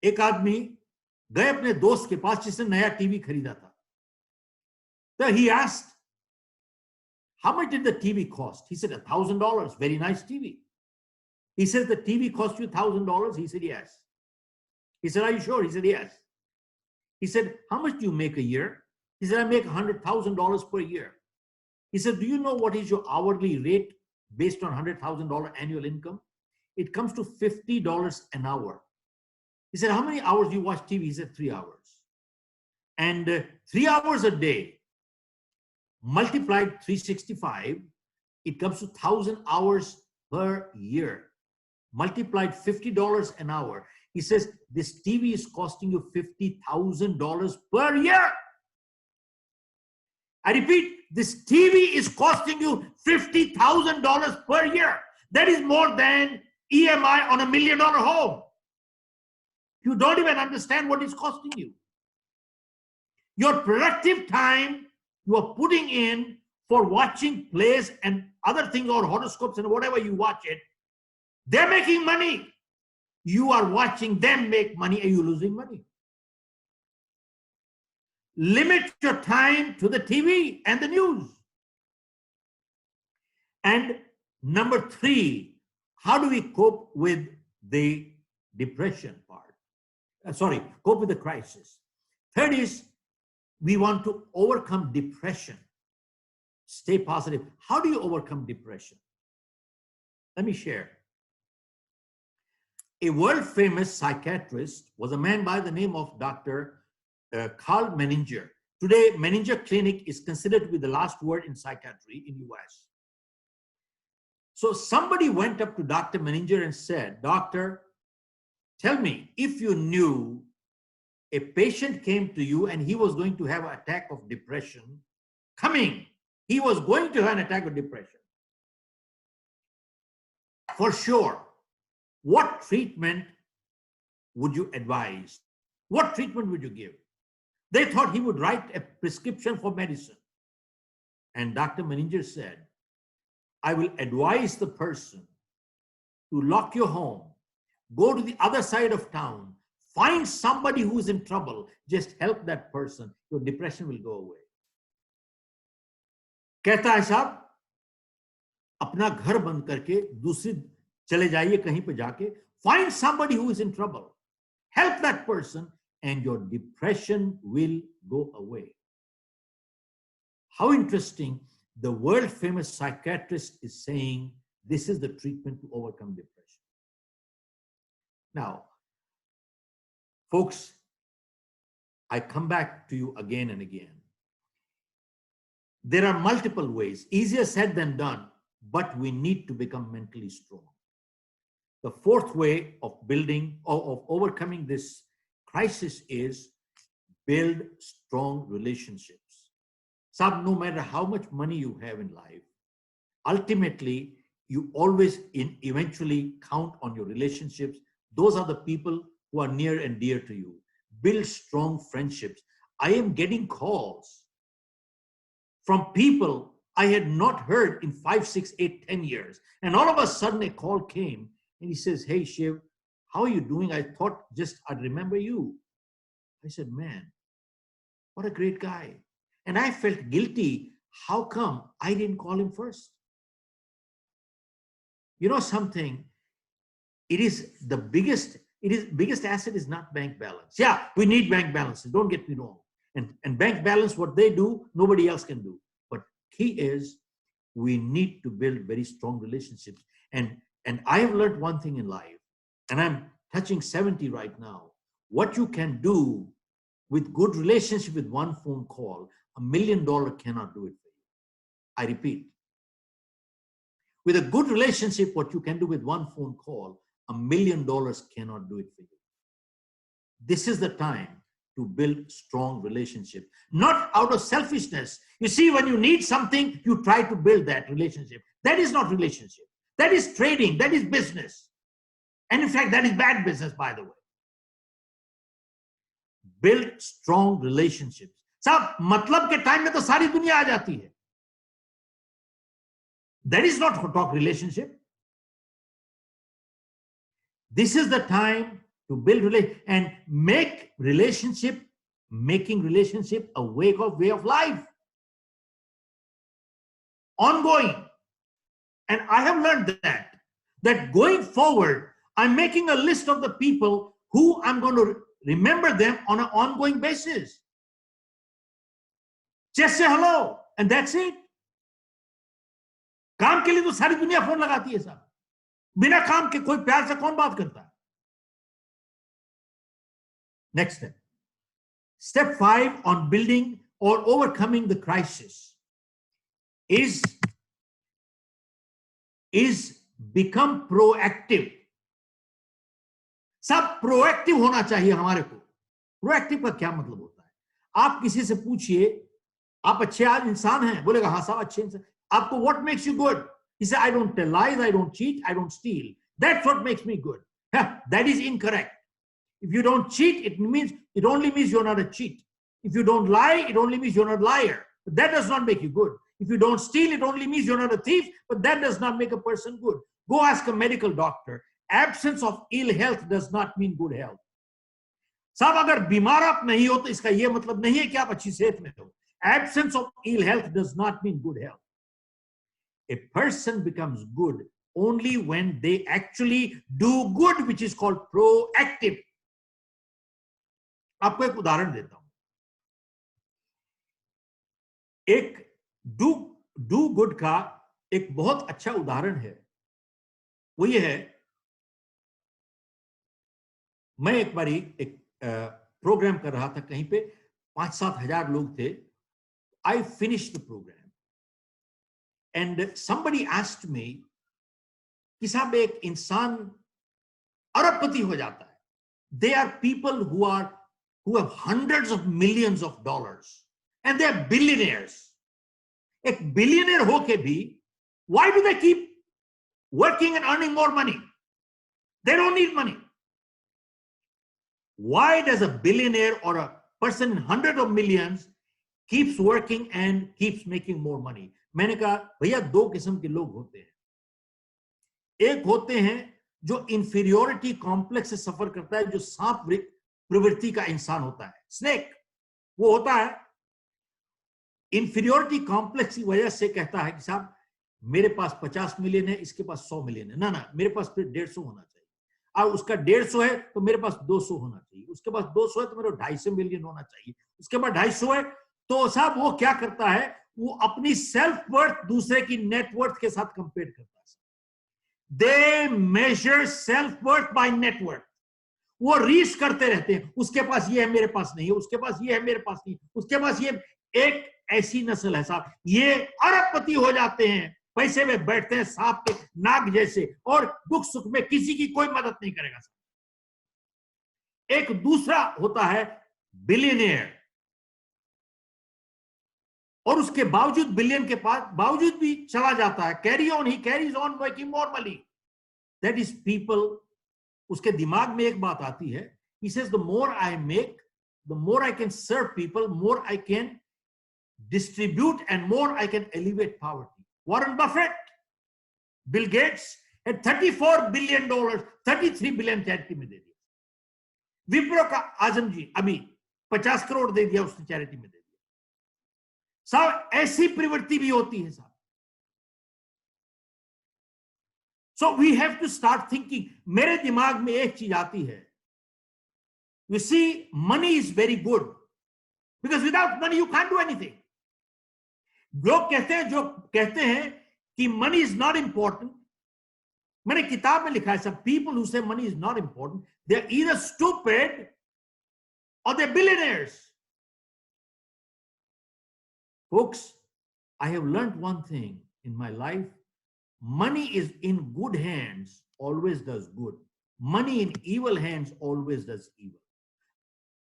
एक आदमी गए अपने दोस्त के पास जिसने नया टीवी खरीदा था. So he asked, how much did the TV cost? He said, $1,000, very nice TV. He says, the TV cost you $1,000? He said, yes. He said, are you sure? He said, yes. He said, how much do you make a year? He said, I make $100,000 per year. He said, do you know what is your hourly rate based on $100,000 annual income? It comes to $50 an hour. He said, how many hours do you watch TV? He said, 3 hours. And 3 hours a day, multiplied 365, it comes to 1,000 hours per year. Multiplied $50 an hour. He says, this TV is costing you $50,000 per year. I repeat, this TV is costing you $50,000 per year. That is more than EMI on $1 million home. You don't even understand what it's costing you. Your productive time you are putting in for watching plays and other things or horoscopes and whatever you watch it, they're making money. You are watching them make money and you're losing money. Limit your time to the TV and the news. And number 3, how do we cope with the depression part? Cope with the crisis. Third is, we want to overcome depression. Stay positive. How do you overcome depression? Let me share. A world-famous psychiatrist was a man by the name of Dr. Carl Menninger. Today, Menninger Clinic is considered to be the last word in psychiatry in US. So somebody went up to Dr. Menninger and said, Doctor, tell me, if you knew a patient came to you and he was going to have an attack of depression coming, he was going to have an attack of depression. For sure, what treatment would you advise? What treatment would you give? They thought he would write a prescription for medicine. And Dr. Menninger said, I will advise the person to lock your home, go to the other side of town, find somebody who is in trouble, just help that person, your depression will go away. कहता है साहब, अपना घर बंद करके दूसरी चले जाइए कहीं पे जाके, find somebody who is in trouble, help that person, and your depression will go away. How interesting The world famous psychiatrist is saying this is the treatment to overcome depression. Now, folks, I come back to you again and again. There are multiple ways, easier said than done, but we need to become mentally strong. The fourth way of building or of overcoming this crisis is build strong relationships. So no matter how much money you have in life, ultimately, you always eventually count on your relationships. Those are the people who are near and dear to you. Build strong friendships. I am getting calls from people I had not heard in 5, 6, 8, 10 years. And all of a sudden a call came and he says, "Hey, Shiv, how are you doing? I thought just I'd remember you." I said, "Man, what a great guy." And I felt guilty. How come I didn't call him first? You know something? It is the biggest asset is not bank balance. Yeah, we need bank balances. Don't get me wrong. And bank balance, what they do, nobody else can do. But key is we need to build very strong relationships. And I have learned one thing in life, and I'm touching 70 right now. What you can do with good relationship with one phone call, $1 million cannot do it for you. I repeat. With a good relationship, what you can do with one phone call, $1 million cannot do it for you. This is the time to build strong relationships, not out of selfishness. You see, when you need something, you try to build that relationship. That is not relationship. That is trading. That is business. And in fact, that is bad business, by the way. Build strong relationships. साहब, मतलब के time में तो सारी दुनिया आ जाती है. That is not talk relationship. This is the time to build and making relationship a way of life. Ongoing. And I have learned that going forward, I'm making a list of the people who I'm going to remember them on an ongoing basis. Just say hello, and that's it. काम के लिए तो सारी दुनिया phone लगाती है साहब. बिना काम के कोई प्यार से कौन बात करता है? Next step. Step 5 on building or overcoming the crisis is become proactive. सब प्रोएक्टिव होना चाहिए हमारे को. प्रोएक्टिव का क्या मतलब होता है? आप किसी से पूछिए, आप अच्छे इंसान हैं, बोलेगा हाँ साहब अच्छे इंसान. आपको what makes you good? He said, I don't tell lies, I don't cheat, I don't steal. That's what makes me good. That is incorrect. If you don't cheat, it only means you're not a cheat. If you don't lie, it only means you're not a liar. But that does not make you good. If you don't steal, it only means you're not a thief, but that does not make a person good. Go ask a medical doctor. Absence of ill health does not mean good health. साहब, अगर बीमार आप नहीं हो तो इसका यह मतलब नहीं है कि आप अच्छी सेहत में हो. Absence of ill health does not mean good health. A person becomes good only when they actually do good, which is called proactive. आपको एक उदाहरण देता हूं. एक डू गुड का एक बहुत अच्छा उदाहरण है. वो ये है, मैं एक बारी एक प्रोग्राम कर रहा था कहीं पे, 5-7 हजार लोग थे. I finished the program and somebody asked me कि साहब एक इंसान अरबपति हो जाता है. They are people who have hundreds of millions of dollars and they are billionaires. एक billionaire होके भी, why do they keep working and earning more money? They don't need money. Why does a billionaire or a person in hundreds of millions keeps working and keeps making more money? मैंने कहा भैया 2 किस्म के लोग होते हैं. एक होते हैं जो इंफीरियोरिटी कॉम्प्लेक्स से सफर करता है, जो सांप प्रवृत्ति का इंसान होता है, स्नेक. वो होता है इंफीरियोरिटी कॉम्प्लेक्स की वजह से कहता है कि साहब मेरे पास 50 मिलियन है, इसके पास 100 मिलियन है. ना मेरे पास फिर 150 होना चाहिए. और उसका 150 है तो मेरे पास 200 होना चाहिए. उसके पास 200 है तो मेरे 250 मिलियन होना चाहिए. उसके पास 250 है तो साहब वो क्या करता है, वो अपनी सेल्फ वर्थ दूसरे की नेटवर्थ के साथ कंपेयर करता है। They measure self worth by net worth. वो रीच करते रहते हैं, उसके पास ये है मेरे पास नहीं है, उसके पास ये है मेरे पास नहीं, उसके पास ये। एक ऐसी नस्ल है साहब, ये अरबपति हो जाते हैं, पैसे में बैठते हैं सांप के नाक जैसे, और दुख सुख में किसी की कोई मदद नहीं करेगा। एक दूसरा होता है बिलियनियर, और उसके बावजूद बिलियन के पास बावजूद भी चला जाता है, carry on, he carries on working more money. That is people, उसके दिमाग में एक बात आती है, he says the more I make, the more I can serve people, more I can distribute, and more I can elevate poverty. Warren Buffett, Bill Gates had $34 billion, 33 billion charity में दे दिया। विप्रो का आजम जी अभी 50 करोड़ दे दिया उसने चैरिटी में दे दिया। साहब ऐसी प्रवृत्ति भी होती है साहब। So we have to start thinking. मेरे दिमाग में एक चीज आती है, you see, money is very good because without money you can't do anything. लोग कहते हैं, जो कहते हैं कि money is not important, मैंने किताब में लिखा है सब, people who say money is not important, they're either stupid or they're billionaires. Folks, I have learned one thing in my life. Money is in good hands always does good. Money in evil hands always does evil.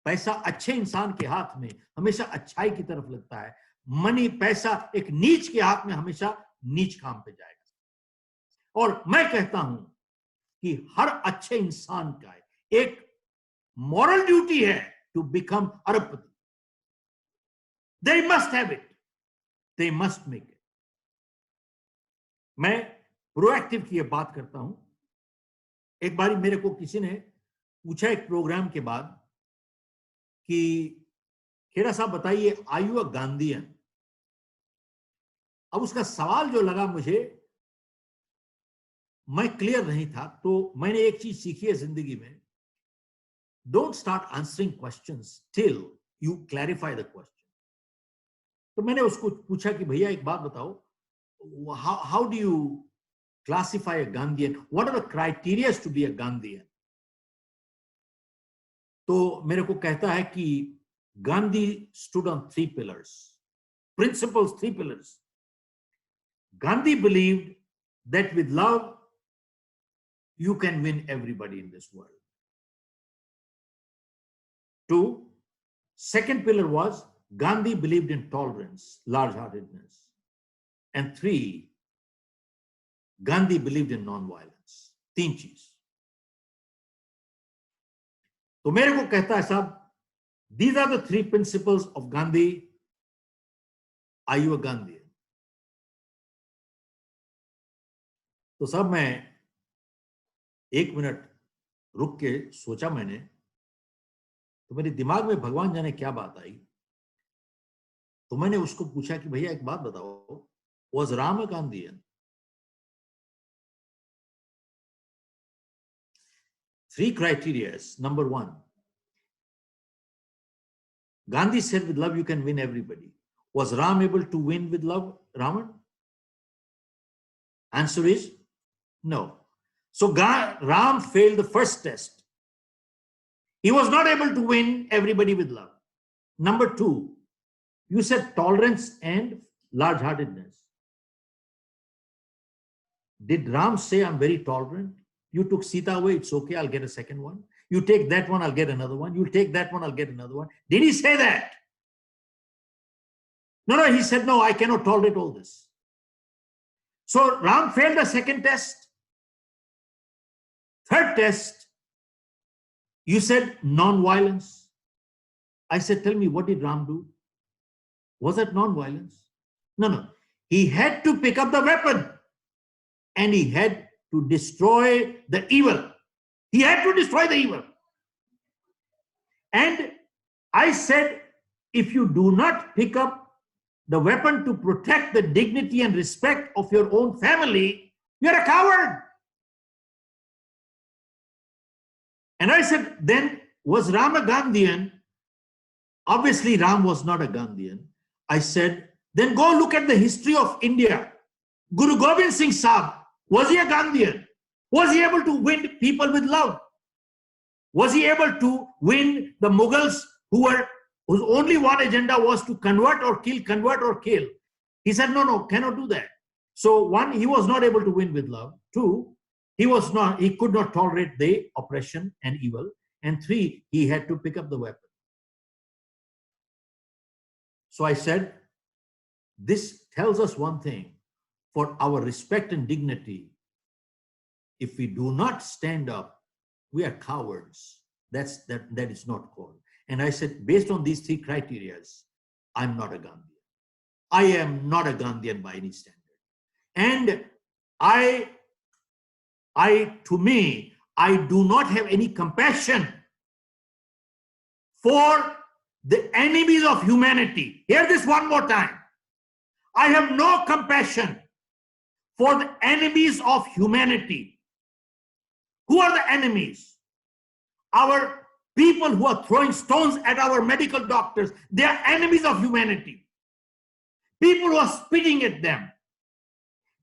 पैसा अच्छे इंसान के हाथ में हमेशा अच्छाई की तरफ लगता है। मनी, पैसा एक नीच के हाथ में हमेशा नीच काम पे जाएगा। और मैं कहता हूं कि हर अच्छे इंसान का एक मॉरल ड्यूटी है टू बिकम अरबपति। They must have it. They must make it. मैं प्रोएक्टिव की बात करता हूं। एक बारी मेरे को किसी ने पूछा एक प्रोग्राम के बाद कि खेड़ा साहब बताइए, आर यू अ गांधीयन? अब उसका सवाल जो लगा मुझे, मैं क्लियर नहीं था, तो मैंने एक चीज सीखी है जिंदगी में, don't start answering questions till you clarify the question. तो मैंने उसको पूछा कि भैया एक बात बताओ, how do you classify a Gandhian? What are the criteria to be a Gandhian? तो मेरे को कहता है कि Gandhi stood on 3 pillars, principles, 3 pillars. Gandhi believed that with love you can win everybody in this world. 2, second pillar was Gandhi believed in tolerance, large-heartedness. And 3, Gandhi believed in non-violence. 3 चीज। तो मेरे को कहता है साहब, these are the 3 principles of Gandhi. Are you a Gandhian? तो साहब मैं 1 मिनट रुक के सोचा मैंने, तो मेरे दिमाग में भगवान जाने क्या बात आई। तो मैंने उसको पूछा कि भैया एक बात बताओ, was Ram a Gandhian? 3 criteria. Number 1, Gandhi said with love you can win everybody. Was Ram able to win with love Ravan? Answer is no. So Ram failed the first test. He was not able to win everybody with love. Number 2, you said tolerance and large-heartedness. Did Ram say, I'm very tolerant? You took Sita away, it's okay, I'll get a second one. You take that one, I'll get another one. You take that one, I'll get another one. Did he say that? No, he said, no, I cannot tolerate all this. So Ram failed the second test. Third test, you said non-violence. I said, tell me, what did Ram do? Was that non-violence? No. He had to pick up the weapon and he had to destroy the evil. He had to destroy the evil. And I said, if you do not pick up the weapon to protect the dignity and respect of your own family, you're a coward. And I said, then was Ram a Gandhian? Obviously, Ram was not a Gandhian. I said, Then go look at the history of India. Guru Gobind Singh Sahib, was he a Gandhian? Was he able to win people with love? Was he able to win the Mughals whose only one agenda was to convert or kill, convert or kill? He said, no, cannot do that. So one, he was not able to win with love. Two, he could not tolerate the oppression and evil. And three, he had to pick up the weapon. So I said, this tells us one thing: for our respect and dignity, if we do not stand up, we are cowards. That is not called. And I said, based on these three criteria, I'm not a Gandhian. I am not a Gandhian by any standard. And to me, I do not have any compassion for the enemies of humanity. Hear this one more time. I have no compassion for the enemies of humanity. Who are the enemies? Our people who are throwing stones at our medical doctors. They are enemies of humanity. People who are spitting at them.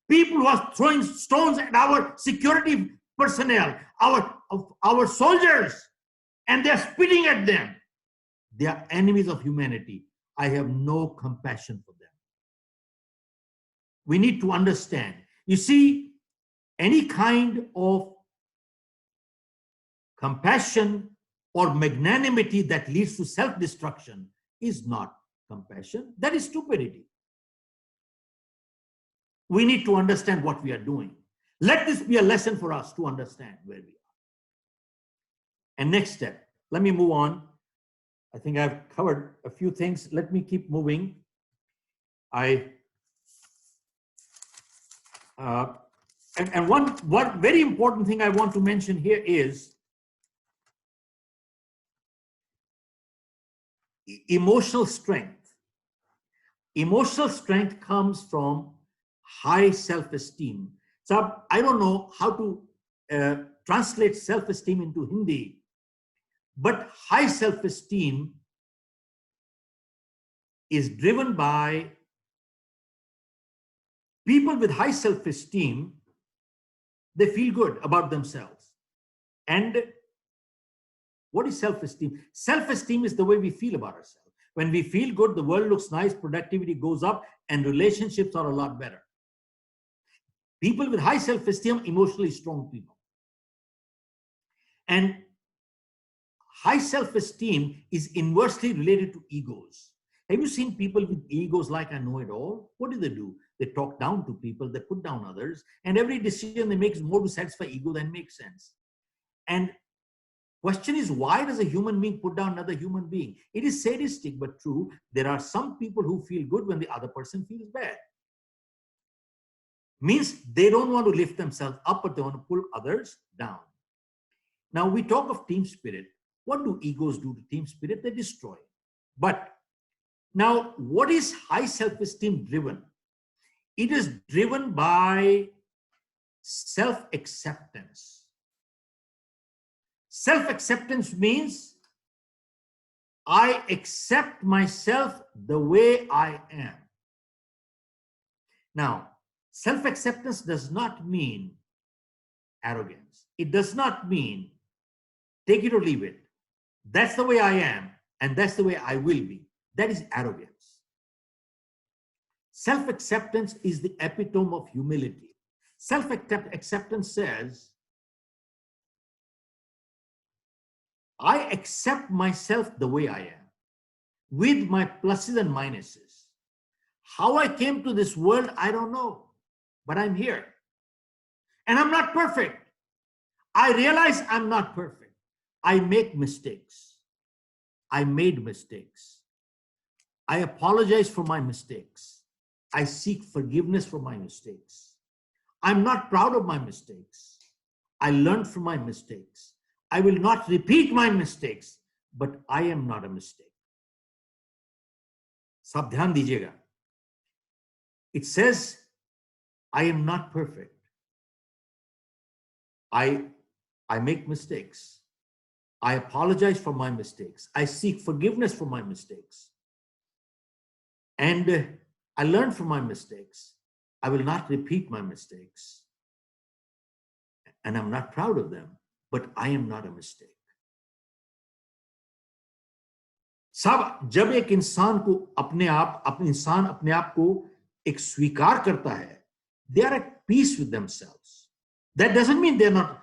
People who are throwing stones at our security personnel, our soldiers, and they're spitting at them. They are enemies of humanity. I have no compassion for them. We need to understand. You see, any kind of compassion or magnanimity that leads to self-destruction is not compassion. That is stupidity. We need to understand what we are doing. Let this be a lesson for us to understand where we are. And next step, let me move on. I think I've covered a few things. Let me keep moving. And one very important thing I want to mention here is emotional strength. Emotional strength comes from high self-esteem. So I don't know how to translate self-esteem into Hindi, but high self-esteem is driven by people with high self-esteem. They feel good about themselves. And what is self-esteem? Self-esteem is the way we feel about ourselves. When we feel good, the world looks nice, productivity goes up, and relationships are a lot better. People with high self-esteem, emotionally strong people. And high self-esteem is inversely related to egos. Have you seen people with egos like I know it all? What do? They talk down to people, they put down others, and every decision they make is more to satisfy ego than make sense. And question is, why does a human being put down another human being? It is sadistic but true. There are some people who feel good when the other person feels bad. Means they don't want to lift themselves up, but they want to pull others down. Now we talk of team spirit. What do egos do to team spirit? They destroy. But now what is high self-esteem driven? It is driven by self-acceptance. Self-acceptance means I accept myself the way I am. Now, self-acceptance does not mean arrogance. It does not mean take it or leave it. That's the way I am, and that's the way I will be. That is arrogance. Self-acceptance is the epitome of humility. Self-acceptance says, I accept myself the way I am, with my pluses and minuses. How I came to this world, I don't know, but I'm here. And I'm not perfect. I realize I'm not perfect. I make mistakes. I made mistakes. I apologize for my mistakes. I seek forgiveness for my mistakes. I'm not proud of my mistakes. I learned from my mistakes. I will not repeat my mistakes, but I am not a mistake. Sab dhyan dijiyega. It says, I am not perfect. I make mistakes. I apologize for my mistakes. I seek forgiveness for my mistakes. And I learned from my mistakes. I will not repeat my mistakes. And I'm not proud of them, but I am not a mistake. सब जब एक इंसान को अपने आप को एक स्वीकार करता है, they are at peace with themselves. That doesn't mean they're not.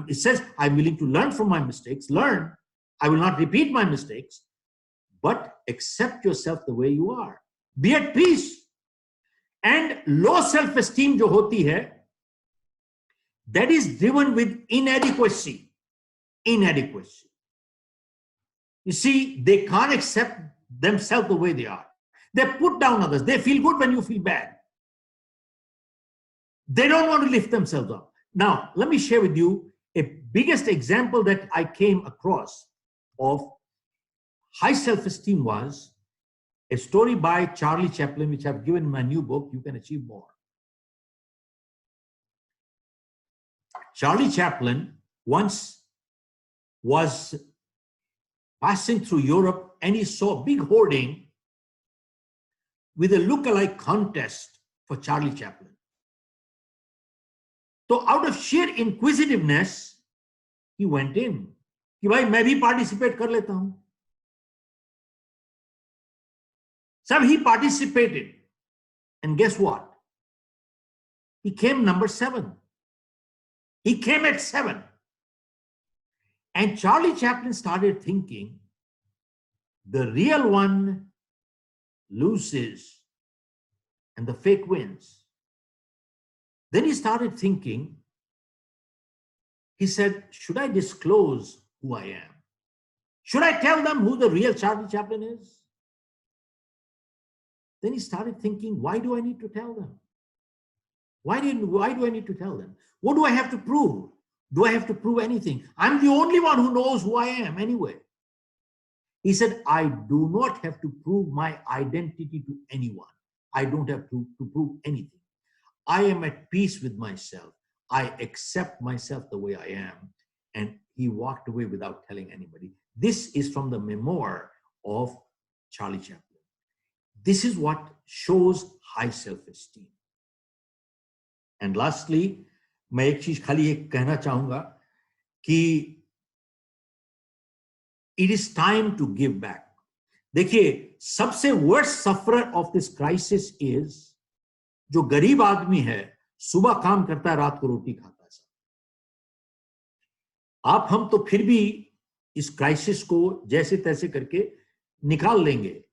It says I'm willing to learn from my mistakes. Learn. I will not repeat my mistakes, but accept yourself the way you are. Be at peace. And low self-esteem जो होती है, that is driven with inadequacy. Inadequacy. You see, they can't accept themselves the way they are. They put down others. They feel good when you feel bad. They don't want to lift themselves up. Now, let me share with you a biggest example that I came across of high self-esteem was a story by Charlie Chaplin, which I've given in my new book, You Can Achieve More. Charlie Chaplin once was passing through Europe and he saw a big hoarding with a look-alike contest for Charlie Chaplin. So out of sheer inquisitiveness, he went in. कि भाई मैं भी participate कर लेता हूं. So he participated. And guess what? He came number 7. He came at 7. And Charlie Chaplin started thinking, the real one loses and the fake wins. Then he started thinking, he said, should I disclose who I am? Should I tell them who the real Charlie Chaplin is? Then he started thinking, why do I need to tell them? Why do I need to tell them? What do I have to prove? Do I have to prove anything? I'm the only one who knows who I am anyway. He said, I do not have to prove my identity to anyone. I don't have to prove anything. I am at peace with myself. I accept myself the way I am. And he walked away without telling anybody. This is from the memoir of Charlie Chaplin. This is what shows high self-esteem. And lastly, मैं एक चीज खाली एक कहना चाहूंगा कि it is time to give back. देखिए, सबसे worst sufferer of this crisis is जो गरीब आदमी है, सुबह काम करता है, रात को रोटी खाता है. आप हम तो फिर भी इस क्राइसिस को जैसे तैसे करके निकाल लेंगे.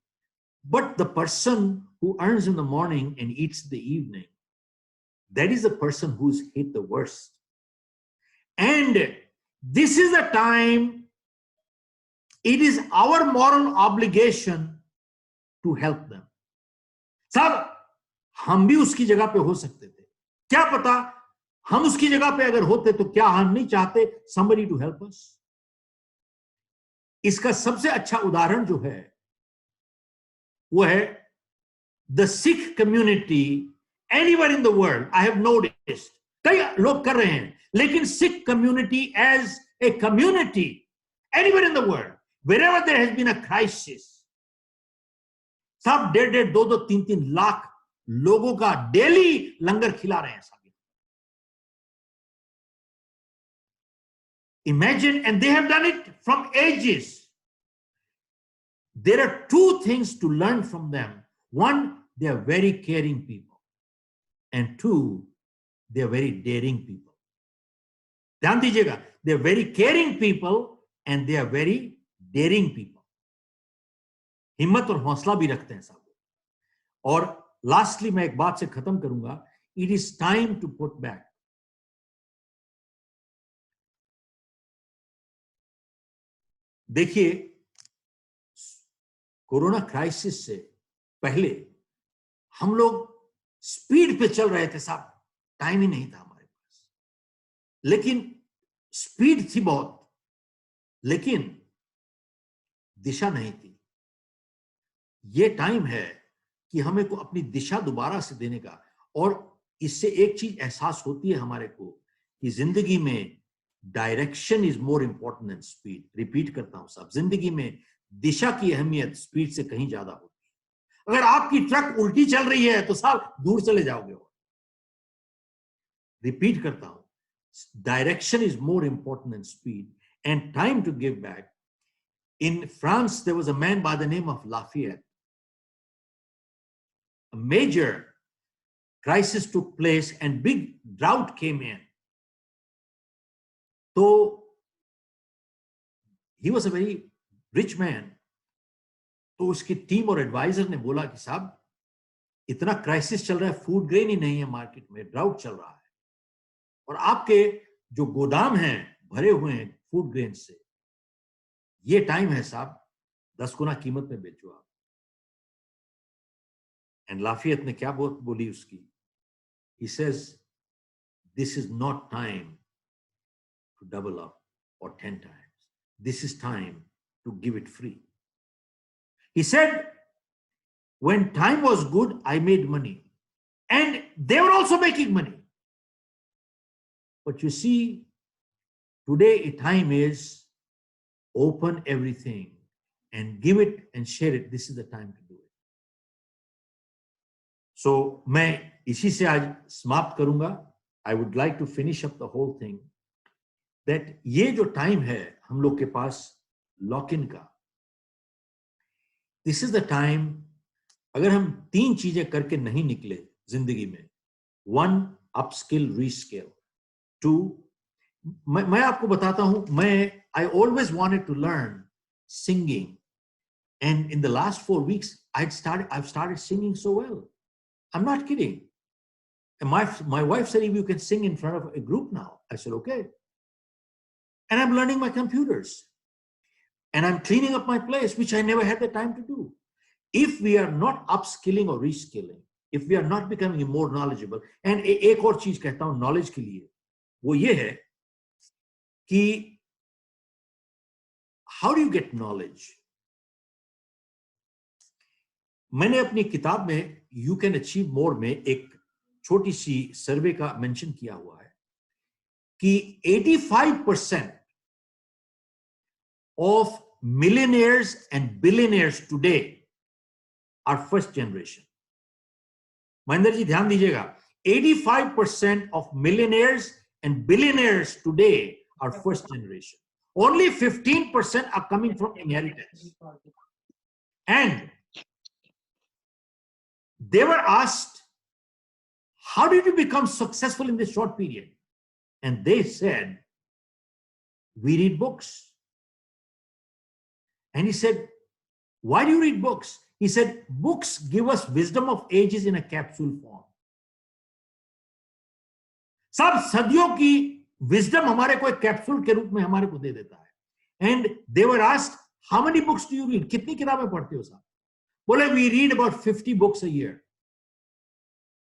But the person who earns in the morning and eats in the evening, that is the person who's hit the worst. And this is the time, it is our moral obligation to help them. सब हम भी उसकी जगह पे हो सकते थे. क्या पता हम उसकी जगह पे अगर होते तो क्या हम नहीं चाहते somebody to help us? इसका सबसे अच्छा उदाहरण जो है वो है the Sikh community anywhere in the world. I have noticed कई लोग कर रहे हैं, लेकिन Sikh community as a community anywhere in the world, wherever there has been a crisis, सब 1.5, 2, 3 लाख लोगों का डेली लंगर खिला रहे हैं सब. Imagine, and they have done it from ages. There are 2 things to learn from them. One, they are very caring people. And 2, they are very daring people. ध्यान दीजिएगा, they are very caring people and they are very daring people. हिम्मत और हौसला भी रखते हैं सब. और लास्टली मैं एक बात से खत्म करूंगा. It is time to put back. देखिए, कोरोना क्राइसिस से पहले हम लोग स्पीड पे चल रहे थे साहब. टाइम ही नहीं था हमारे पास, लेकिन स्पीड थी बहुत, लेकिन दिशा नहीं थी. ये टाइम है कि हमें को अपनी दिशा दोबारा से देने का. और इससे एक चीज एहसास होती है हमारे को कि जिंदगी में direction is more important than speed. Repeat करता हूं साहब, जिंदगी में दिशा की अहमियत स्पीड से कहीं ज्यादा होती है. अगर आपकी ट्रक उल्टी चल रही है तो साहब दूर चले जाओगे। रिपीट करता हूं, direction is more important than speed and time to give back. In France, there was a man by the name of Lafayette. A major crisis took place and big drought came in. So he was a very rich man. तो उसकी team और adviser ने बोला कि साहब इतना crisis चल रहा है, फूड ग्रेन ही नहीं है मार्केट में, ड्राउट चल रहा है, और आपके जो गोदाम हैं भरे हुए हैं फूड ग्रेन से, ये टाइम है साहब 10 गुना कीमत में बेचो आप। एंड लाफियत ने क्या बोली उसकी? He says, this is not time to double up or 10 times. This is time to give it free. He said, when time was good, I made money. And they were also making money. But you see, today a time is open everything and give it and share it. This is the time to do it. So, मैं इसी से आज समाप्त करूंगा. I would like to finish up the whole thing. That ये जो time है हम लोग के पास लॉक-इन का, this is the time, अगर हम 3 चीजें करके नहीं निकले जिंदगी में, 1, upskill, reskill. 2, मैं आपको बताता हूं, I always wanted to learn singing, and in the last 4 weeks I've started singing so well. I'm not kidding. And my wife said, if you can sing in front of a group now. I said, okay. And I'm learning my computers. And I'm cleaning up my place, which I never had the time to do. If we are not upskilling or reskilling, if we are not becoming more knowledgeable, and एक और चीज कहता हूं knowledge के लिए, वो ये है कि how do you get knowledge? मैंने अपनी किताब में You Can Achieve More में एक छोटी सी सर्वे का मेंशन किया हुआ है कि 85% of millionaires and billionaires today are first generation. Mahendra ji ध्यान दीजिएगा, 85% of millionaires and billionaires today are first generation. Only 15% are coming from inheritance. And they were asked, how did you become successful in this short period? And they said, we read books. And he said, why do you read books? He said, books give us wisdom of ages in a capsule form. सब सदियों की wisdom हमारे को एक capsule के रूप में हमारे को दे देता है. And they were asked, how many books do you read? कितनी किताबें पढ़ते हो साहब? बोले, we read about 50 books a year.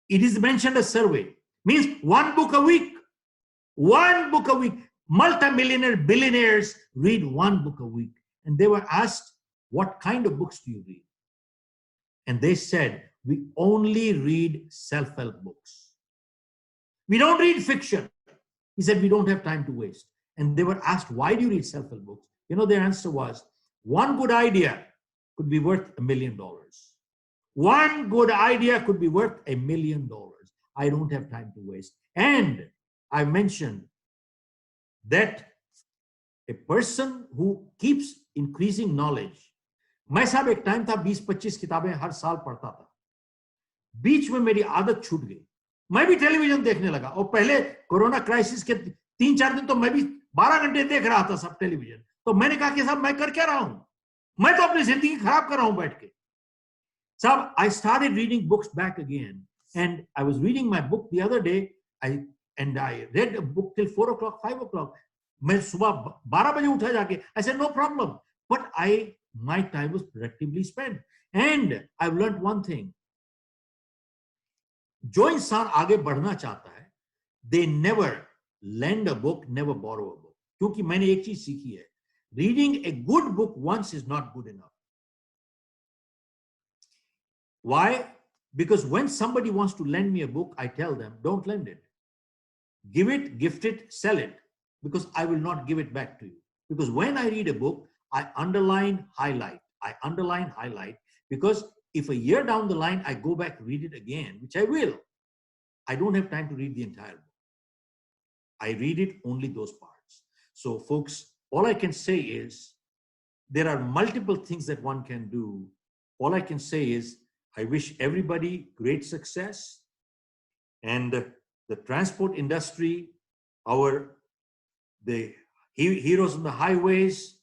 It is mentioned a survey. Means 1 book a week. 1 book a week. Multi-millionaire billionaires read 1 book a week. And they were asked, what kind of books do you read? And they said, we only read self-help books. We don't read fiction. He said, we don't have time to waste. And they were asked, why do you read self-help books? You know, their answer was, 1 good idea could be worth $1 million. 1 good idea could be worth $1 million. I don't have time to waste. And I mentioned that a person who keeps increasing knowledge, मैं साहब एक time था 20-25 किताबें हर साल पढ़ता था, बीच में मेरी आदत छूट गई, मैं भी टेलीविजन देखने लगा, और पहले कोरोना क्राइसिस के 3-4 दिन तो मैं भी 12 घंटे देख रहा था सब टेलीविजन. तो मैंने कहा कि साहब मैं कर क्या रहा हूं, मैं तो अपनी जिंदगी खराब कर रहा हूं बैठ के. साहब, I started reading books back again, and I was reading my book the other day. I read a book till 4 o'clock, 5 o'clock. मैं सुबह 12 बजे उठा जाके. I said, no problem. But my time was productively spent. And I've learned one thing. जो इंसान आगे बढ़ना चाहता है, they never lend a book, never borrow a book. क्योंकि मैंने एक चीज सीखी है, reading a good book once is not good enough. Why? Because when somebody wants to lend me a book, I tell them, don't lend it. Give it, gift it, sell it. Because I will not give it back to you. Because when I read a book, I underline, highlight. I underline, highlight. Because If a year down the line I go back, read it again, which I will, I don't have time to read the entire book. I read it only those parts. So, folks, all I can say is there are multiple things that one can do. All I can say is I wish everybody great success, and the transport industry, the heroes on the highways,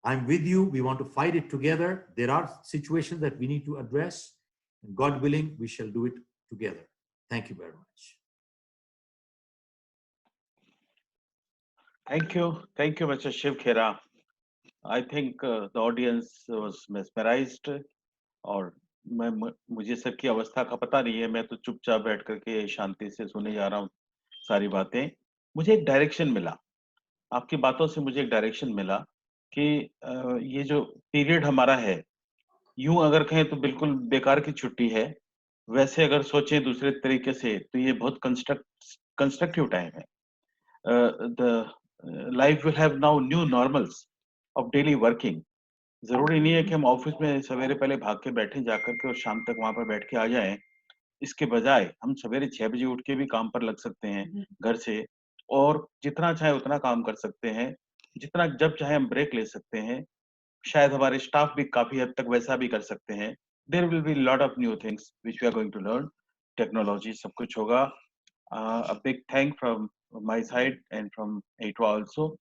I'm with you. We want to fight it together. There are situations that we need to address, and God willing, we shall do it together. Thank you very much. Thank you. Thank you, Mr. Shiv Khera. I think the audience was mesmerized. और मुझे sir की अवस्था का पता नहीं है, मैं तो चुपचाप बैठ करके शांति से सुने जा रहा हूँ सारी बातें। मुझे एक डायरेक्शन मिला, आपकी बातों से मुझे एक डायरेक्शन मिला कि ये जो पीरियड हमारा है, यूं अगर कहें तो बिल्कुल बेकार की छुट्टी है, वैसे अगर सोचें दूसरे तरीके से तो ये बहुत कंस्ट्रक्टिव टाइम है। The life will have now new normals of daily working. जरूरी नहीं है कि हम ऑफिस में सवेरे पहले भाग के बैठे जाकर के और शाम तक वहां पर बैठ के आ जाएं। इसके बजाय हम सवेरे 6 बजे उठ के भी काम पर लग सकते हैं घर से, और जितना चाहे उतना काम कर सकते हैं, जितना जब चाहे हम ब्रेक ले सकते हैं। शायद हमारे स्टाफ भी काफी हद तक वैसा भी कर सकते हैं। There will be lot of new things which we are going to learn. Technology सब कुछ होगा। A big thank from my side and from AITWA also.